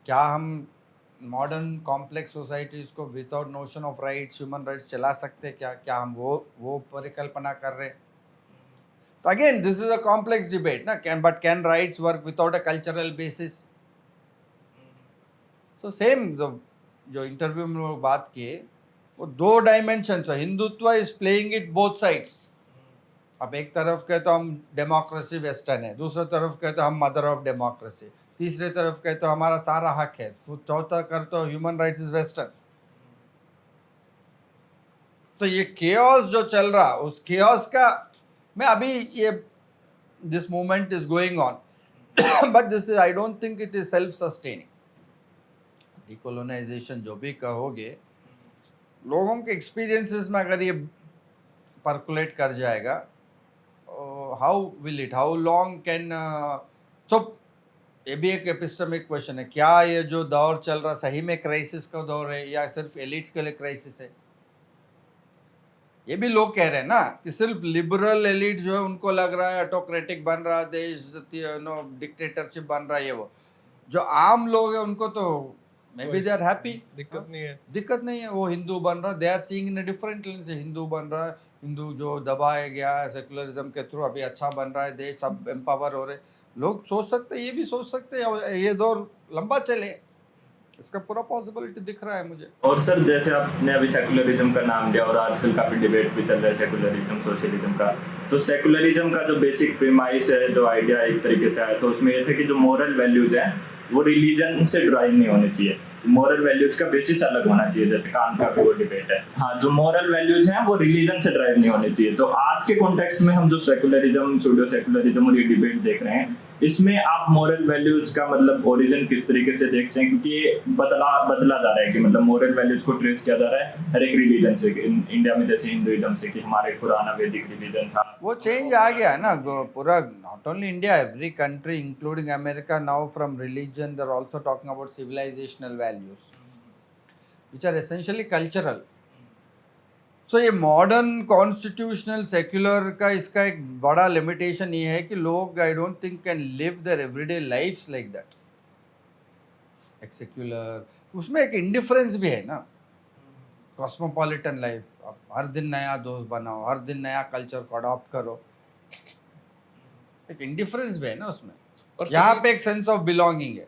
क्या हम मॉडर्न कॉम्प्लेक्स सोसाइटीज को without notion of rights, human rights चला सकते क्या? क्या हम वो परिकल्पना कर रहे हैं? तो again this is a complex debate ना, can rights work without a cultural basis? तो सेम जो इंटरव्यू में लोग बात किए वो दो डायमेंशंस है। Hindutva is playing it both sides. अब एक तरफ कहते तो हम डेमोक्रेसी वेस्टर्न है, दूसरी तरफ कहते तो हम मदर ऑफ डेमोक्रेसी, तीसरी तरफ कहते तो हमारा सारा हक है, चौथा कर तो ह्यूमन राइट्स इज वेस्टर्न। तो ये केओस जो चल रहा, उस केओस का मैं अभी ये this movement is going on, but this is, I don't think it is self sustaining. Decolonisation जो भी कहोगे, लोगों के एक्सपीरियंसेस में अगर ये परकुलेट कर जाएगा, how will it, how long can, so ये भी एक एपिस्टेमिक क्वेश्चन है। क्या ये जो दौर चल रहा सही में क्राइसिस का दौर है या सिर्फ एलिट्स के लिए क्राइसिस है? ये भी लोग कह रहे हैं ना कि सिर्फ लिबरल एलिट जो है उनको लग रहा है ऑटोक्रेटिक बन रहा है देश, डिक्टेटरशिप बन रहा है। ये वो जो आम लोग हैं उनको तो maybe they are happy, दिक्कत नहीं है, दिक्कत नहीं है। वो हिंदू बन रहा है, they are seeing in a different lens से। हिंदू बन रहा है, हिंदू जो दबाया गया है सेकुलरिज्म के थ्रू, अभी अच्छा बन रहा है देश, सब एम्पावर हो रहे। लोग सोच सकते हैं, ये भी सोच सकते हैं ये दौर लंबा चले, इसका पूरा पॉसिबिलिटी दिख रहा है मुझे। और सर जैसे आपने अभी सेकुलरिज्म का नाम लिया और आजकल काफी डिबेट भी चल रहा है सेकुलरिज्म सोशलिज्म का, तो सेकुलरिज्म का जो बेसिक प्रीमाइस है, जो आइडिया एक तरीके से आया था, उसमें ये था कि जो मोरल वैल्यूज हैं वो रिलीजन से ड्राइव नहीं होने चाहिए, मोरल वैल्यूज का बेसिस अलग होना चाहिए, जैसे कान का भी वो डिबेट है। हाँ, जो मोरल वैल्यूज हैं वो रिलीजन से ड्राइव नहीं होने चाहिए। तो आज के कॉन्टेक्स्ट में हम जो सेकुलरिज्म, सूडो सेकुलरिज्म और ये डिबेट देख रहे हैं, इसमें आप मोरल वैल्यूज का मतलब ओरिजिन किस तरीके से देखते हैं? क्योंकि ये बदला जा रहा है कि मतलब मोरल वैल्यूज को ट्रेस किया जा रहा है हर एक रिलीजन से। इंडिया में जैसे हिंदुइज्म से कि हमारे पुराना वैदिक रिलीजन था, वो चेंज आ गया है ना पूरा। Not only India, every country including America now from religion they are also talking about civilizational values which are essentially cultural. So ये मॉडर्न कॉन्स्टिट्यूशनल सेक्युलर का इसका एक बड़ा लिमिटेशन ये है कि लोग I don't think can live their everyday lifes like that. एक सेक्युलर उसमें एक इंडिफरेंस भी है ना, कॉस्मोपॉलिटन लाइफ, अब हर दिन नया दोस्त बनाओ, हर दिन नया कल्चर को अडॉप्ट करो, एक इंडिफरेंस भी है ना उसमें। और यहाँ पे एक सेंस ऑफ बिलोंगिंग है,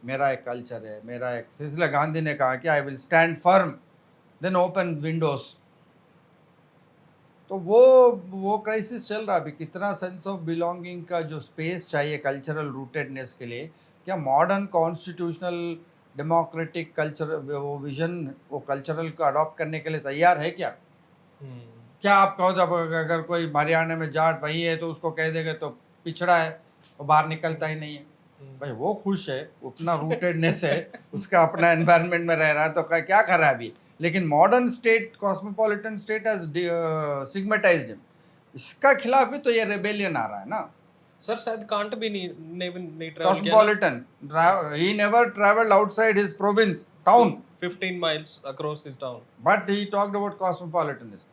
मेरा एक कल्चर है, मेरा एक, इसलिए गांधी ने कहा कि I will stand firm then open windows. तो वो क्राइसिस चल रहा है अभी। कितना सेंस ऑफ बिलोंगिंग का जो स्पेस चाहिए कल्चरल रूटेडनेस के लिए, क्या मॉडर्न कॉन्स्टिट्यूशनल डेमोक्रेटिक कल्चर वो विजन, वो कल्चरल को अडॉप्ट करने के लिए तैयार है क्या? क्या आप कहो जब अगर कोई हरियाणा में जाट वही है तो उसको कह देगा तो पिछड़ा है, वो बाहर निकलता ही नहीं है। भाई वो खुश है, उतना रूटेडनेस है, उसका अपना एनवायरनमेंट में रह रहा है, तो क्या कर रहा है अभी? लेकिन modern state, cosmopolitan state has stigmatized him. इसका खिलाफ भी तो ये रेबेलियन आ रहा है ना सर। शायद कांट भी नहीं travel cosmopolitan, he never travelled outside his province town 15 miles across his town, but he talked about cosmopolitanism,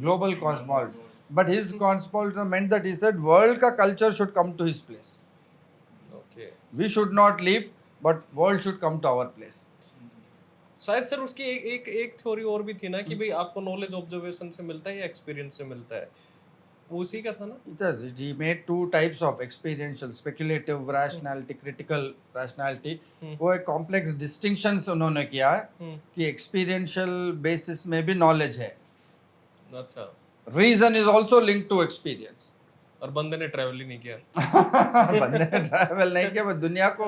global cosmopolitan. But his cosmopolitanism meant that he said world ka culture should come to his place. okay, We should not leave, but world should come to our place. शायद sir उसकी एक theory और भी थी ना कि भाई आपको नॉलेज ऑब्जर्वेशन से मिलता है या एक्सपीरियंस से मिलता है, वो उसी का था ना। He made two types of experiential, speculative rationality, critical rationality. वो एक complex distinctions उन्होंने किया है कि experiential basis में भी knowledge है। अच्छा, Reason is also linked to experience. और बंदे ने ट्रैवल ही नहीं किया। बंदे ने ट्रैवल नहीं किया, बस दुनिया को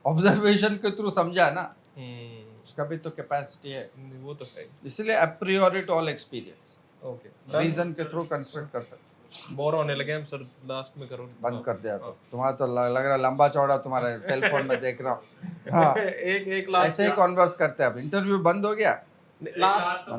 ऑब्जर्वेशन के थ्रू समझा ना, उसका भी तो कैपेसिटी है। वो तो है, इसलिए a priori to all experience, okay, reason के थ्रू कंस्ट्रक्ट कर सकते। बोर होने लगे हम सर, लास्ट में करो, बंद कर दिया। तुम्हारा तो लग रहा लंबा चौड़ा, तुम्हारा सेल फोन में देख रहा हूँ। हाँ एक एक लास्ट ऐसे ही कॉन्वर्स करते हैं। अब इंटरव्यू बंद हो गया। लास्ट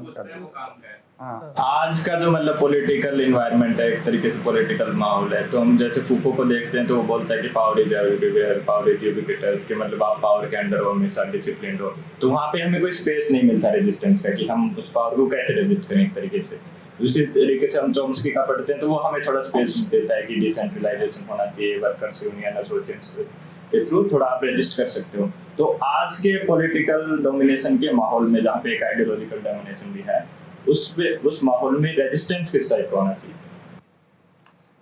हाँ आज का जो मतलब पॉलिटिकल इन्वायरमेंट है, एक तरीके से पॉलिटिकल माहौल है, तो हम जैसे फूको को देखते हैं तो वो बोलता है कि power is everywhere, power is ubiquitous, कि मतलब आप पावर के अंडर हो, हमेशा डिसिप्लिन हो। तो वहाँ पे हमें कोई स्पेस नहीं मिलता रेजिस्टेंस का कि हम उस पावर को कैसे रेजिस्ट करें एक तरीके से। उसी तरीके से हम चॉम्स्की का पढ़ते हैं तो वो हमें थोड़ा स्पेस देता है कि डिसेंट्रलाइजेशन होना चाहिए, वर्कर्स यूनियन एसोसिएशन के थ्रू थोड़ा आप रजिस्ट कर सकते हो। तो आज के पॉलिटिकल डोमिनेशन के माहौल में, जहाँ पे एक आइडियोलॉजिकल डोमिनेशन भी है, उस माहौल में रेजिस्टेंस किस टाइप का होना चाहिए?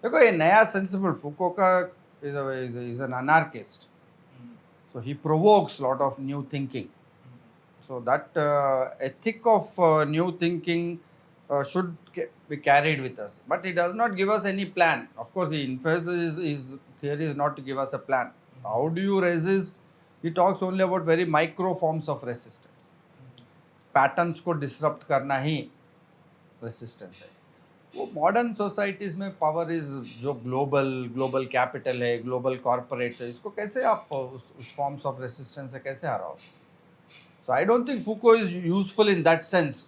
देखो ये नया सेंसिबल फूको का is an anarchist, so he provokes lot of new thinking, so that ethic of new thinking should be carried with us, but he does not give us any plan. Of course he emphasizes his theory is not to give us a plan. How do you resist? He talks only about very micro forms of resistance. Patterns को disrupt करना ही resistance है। वो modern societies में power is जो global capital है, global corporates है, इसको कैसे आप उस फॉर्म्स ऑफ रेसिस्टेंस से कैसे हराओ? So I don't think Foucault is useful in that sense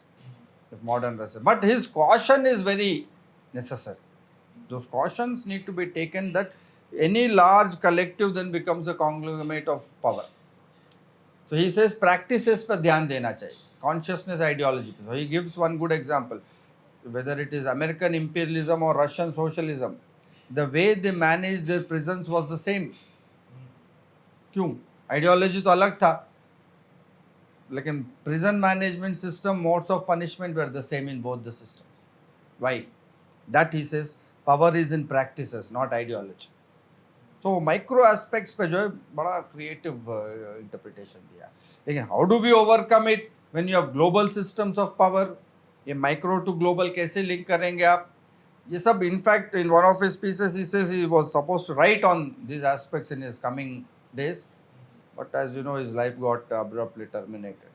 modern resistance, but his caution is very necessary. Those cautions need to be taken that any large collective then becomes a conglomerate of power. So he says practices पर ध्यान देना चाहिए, consciousness ideology पे. So he gives one good example, whether it is American imperialism or Russian socialism, the way they managed their prisons was the same. क्यों? Ideology तो अलग था, लेकिन prison management system, modes of punishment were the same in both the systems. Why? That he says power is in practices, not ideology. So micro aspects पे जो है बड़ा creative interpretation दिया, लेकिन how do we overcome it when you have global systems of power? ये micro to global कैसे link करेंगे आप? ये सब in fact in one of his pieces he says he was supposed to write on this aspects in his coming days, but as you know his life got abruptly terminated.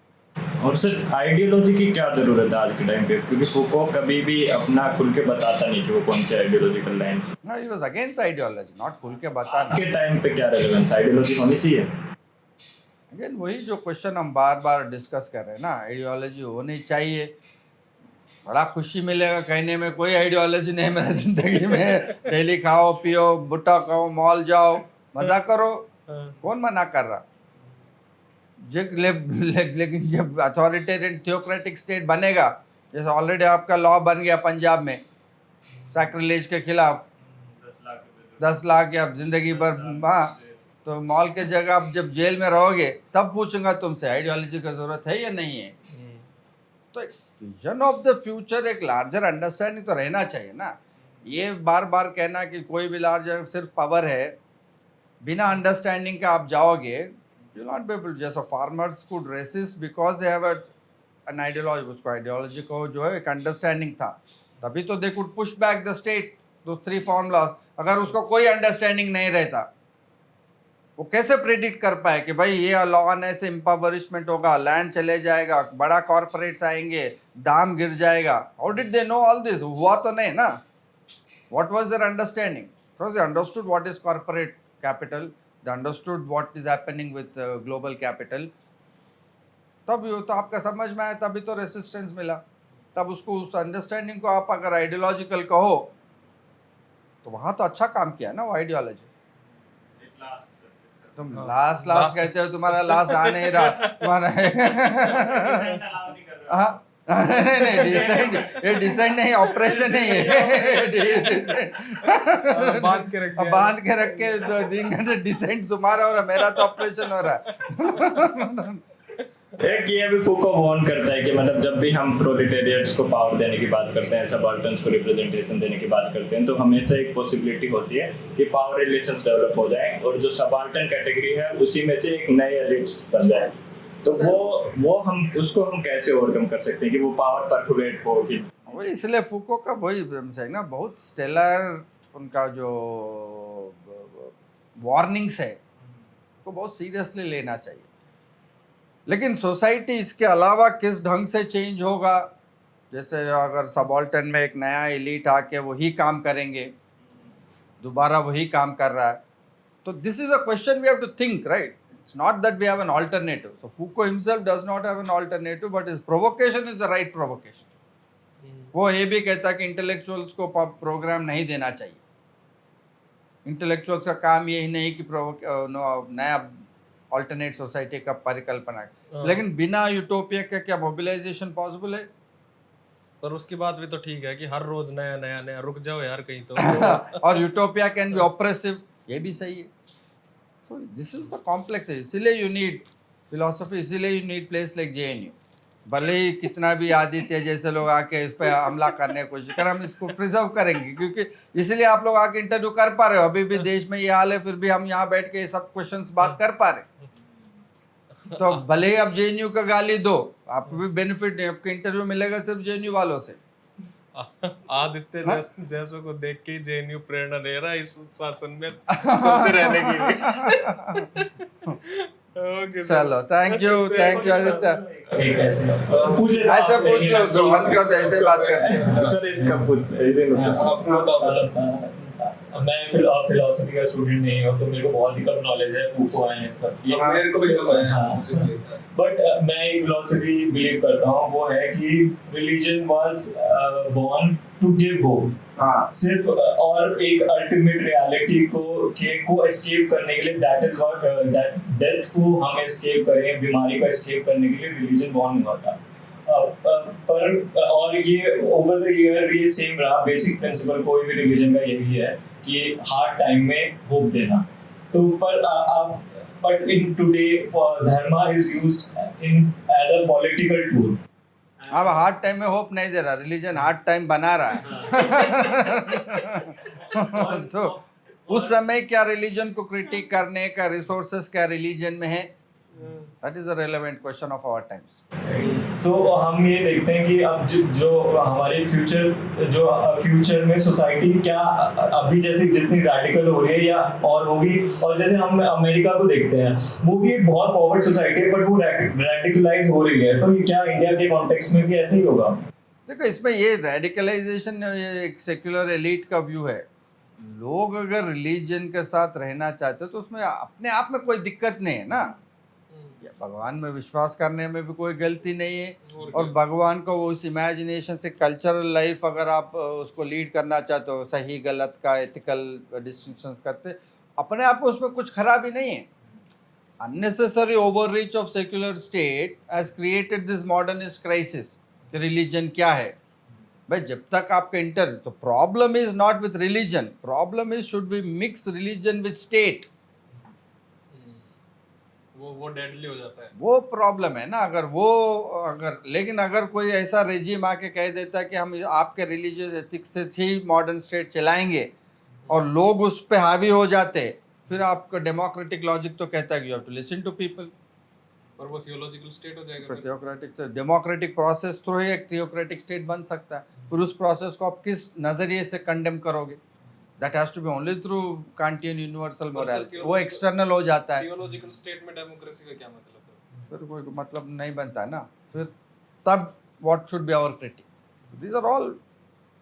और sir ideology की क्या जरूरत है आज के time पे, क्योंकि फूको कभी भी अपना खुल के बताता नहीं कि वो कौन से आइडियोलॉजिकल लाइन से। No, he was against ideology, not खुल के बताना। आज के टाइम पे क्या रेलेवेंस आइडियोलॉजी होनी चाहिए? अगेन वही जो क्वेश्चन हम बार बार डिस्कस कर रहे हैं ना, आइडियोलॉजी होनी चाहिए। बड़ा खुशी मिलेगा कहने में कोई आइडियोलॉजी नहीं मेरी जिंदगी में, डेली खाओ पियो, भुट्टा खाओ, मॉल जाओ, मजा करो, कौन मना कर रहा? लेकिन जब अथॉरिटेरियन थियोक्रेटिक स्टेट बनेगा, जैसे ऑलरेडी आपका लॉ बन गया पंजाब में सैक्रिलेज के खिलाफ 10 लाख या जिंदगी भर, हाँ, तो मॉल के जगह आप जब जेल में रहोगे तब पूछूंगा तुमसे आइडियोलॉजी की जरूरत है या नहीं है। तो एक विजन ऑफ द फ्यूचर, एक लार्जर अंडरस्टैंडिंग तो रहना चाहिए ना। ये बार बार कहना कि कोई भी लार्जर सिर्फ पावर है, बिना अंडरस्टैंडिंग के आप जाओगे, you will not be able to. जैसा farmers could resist because they have an ideology, उसको आइडियोलॉजी को जो है एक अंडरस्टैंडिंग था, तभी तो they could push back the state, those 3 formulas। अगर उसको कोई अंडरस्टैंडिंग नहीं रहता, वो कैसे प्रेडिक्ट कर पाए कि भाई ये लॉ आने से इम्पावरिशमेंट होगा, लैंड चले जाएगा, बड़ा कॉर्पोरेट्स आएंगे, दाम गिर जाएगा? How did they know all this? हुआ तो नहीं ना। What was their understanding? Because they understood what is corporate capital, they understood what is happening with global capital। तब ये तो आपका समझ में आया, तभी तो रेसिस्टेंस मिला। तब उसको, उस अंडरस्टैंडिंग को आप अगर आइडियोलॉजिकल कहो तो वहाँ तो अच्छा काम किया ना वो आइडियोलॉजी। तुम लास्ट कहते हो, तुम्हारा लास्ट आ नहीं रहा तुम्हारा। हाँ नहीं डिसेंट, ये डिसेंट नहीं, ऑपरेशन नहीं है। बांध के रख के 3 घंटे डिसेंट तुम्हारा हो रहा, मेरा तो ऑपरेशन हो रहा है। एक ये भी फूको वार्न करता है कि मतलब जब भी हम प्रोलेटेरिएट्स को पावर देने की बात करते हैं, सबाल्टर्न्स को रिप्रेजेंटेशन देने की बात करते हैं, तो हमेशा एक पॉसिबिलिटी होती है कि पावर रिलेशंस डेवलप हो जाए और जो सबाल्टर्न कैटेगरी है उसी में से एक नए एलिट्स बन जाए। तो वो हम उसको हम कैसे ओवरकम कर सकते हैं कि वो पावर परकुलेट हो? कि वो इसलिए फूको का वही है ना, बहुत स्टेलर उनका जो वार्निंग्स है वो बहुत सीरियसली लेना चाहिए। लेकिन सोसाइटी इसके अलावा किस ढंग से चेंज होगा? जैसे अगर सबाल्टर्न में एक नया एलीट आके वही काम करेंगे, दोबारा वही काम कर रहा है, तो this is a question we have to think, right? It's not that we have an alternative. So Foucault himself does not have an alternative, but his provocation is the right provocation. वो ये भी कहता कि intellectuals को programme नहीं देना चाहिए. Intellectuals का काम यही नहीं कि नया ऑल्टरनेट सोसाइटी का परिकल्पना है. लेकिन बिना यूटोपिया के क्या मोबिलाइजेशन पॉसिबल है? पर उसकी बात भी तो ठीक है कि हर रोज नया नया नया, रुक जाओ यार कहीं तो. और यूटोपिया कैन बी ऑप्रेसिव, ये भी सही है. So this is the complex है. इसीलिए यू नीड फिलोसफी, इसीलिए you need place like JNU. भले ही कितना भी आदित्य जैसे लोग आके इस पर हमला करने की कोशिश करें, हम इसको प्रिजर्व करेंगे, क्योंकि इसलिए आप लोग आके इंटरव्यू कर पा रहे हो. अभी भी देश में ये हाल है, फिर भी हम यहाँ बैठ के सब क्वेश्चंस बात कर पा रहे. तो भले ही आप JNU का गाली दो, आपको भी बेनिफिट नहीं, आपको इंटरव्यू मिलेगा सिर्फ JNU वालों से. आदित्य जैसों को देख के JNU प्रेरणा ले रहा है इस शासन में चलते रहने की भी. Okay, चलो, थैंक यू आदित्य. एक ऐसे पूछ ले, ऐसे पूछ लो तो मन कर दे, ऐसे बात करते हैं. सर इसका पूछ ऐसे मैं फिलोसफी का स्टूडेंट नहीं हूँ, तो मेरे को बहुत ही कम नॉलेज है फूको है इन सब की. मेरे को भी कम है. बट मैं एक फिलोसफी बिलीव करता हूँ, वो है कि religion was born to give hope. सिर्फ और एक अल्टीमेट रियलिटी को एस्केप करने के लिए, that is what that death को हम एस्केप करें, बीमारी को एस्केप करने के लिए रिलीजन बॉर्न हुआ था. पर और ये ओवर द ईयर ये सेम रहा. बेसिक प्रिंसिपल कोई भी रिलीजन का यही है कि हार्ड टाइम में होप देना. तो but in today dharma is used as a political tool. अब हार्ड टाइम में होप नहीं दे रहा, रिलीजन हार्ड टाइम बना रहा है. तो उस समय क्या रिलीजन को क्रिटिक करने का रिसोर्सेस क्या रिलीजन में है? That is a relevant question of our times. So हम ये देखते हैं कि अब जो हमारे फ्यूचर में सोसाइटी क्या अभी जैसे जितनी रैडिकल हो रही है या और होगी, और जैसे हम अमेरिका को देखते हैं, वो भी एक बहुत फॉरवर्ड सोसाइटी है, बट वो रैडिकलाइज हो रही है. तो ये क्या इंडिया के कॉन्टेक्स्ट में भी ऐसे ही होगा? देखो, इसमें ये रेडिकलाइजेशन ये एक सेक्युलर एलीट का व्यू है. लोग अगर रिलीजन के साथ रहना चाहते हो तो उसमें अपने आप में कोई दिक्कत नहीं है ना. भगवान में विश्वास करने में भी कोई गलती नहीं है. और भगवान को उस इमेजिनेशन से कल्चरल लाइफ अगर आप उसको लीड करना चाहते हो, सही गलत का एथिकल डिस्टिंक्शंस करते, अपने आप में उसमें कुछ खराबी नहीं है. Unnecessary overreach of secular state has created this modernist crisis. Religion क्या है भाई? जब तक आपका इंटर, तो problem is not with religion, problem is should we mix religion with state. वो डेडली हो जाता है. वो प्रॉब्लम है ना. लेकिन अगर कोई ऐसा रेजिम आके कह देता है कि हम आपके रिलीजियस एथिक्स से ही मॉडर्न स्टेट चलाएंगे और लोग उस पे हावी हो जाते, फिर आपका डेमोक्रेटिक लॉजिक तो कहता है कि you have to listen to people. और वो थियोलॉजिकल स्टेट हो जाएगा. तो थियोक्रेटिक से डेमोक्रेटिक प्रोसेस थ्रू ही एक थियोक्रेटिक स्टेट बन सकता है. फिर उस प्रोसेस को आप किस नजरिए से कंडेम करोगे? That has to be only through Kantian universal morality. वो एक्सटर्नल हो जाता है. थियोलॉजिकल स्टेट में डेमोक्रेसी का क्या मतलब है? फिर कोई मतलब नहीं बनता है ना. फिर तब what should be our critique? These are all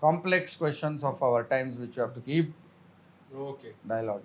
complex questions of our times which you have to keep Okay. dialogue.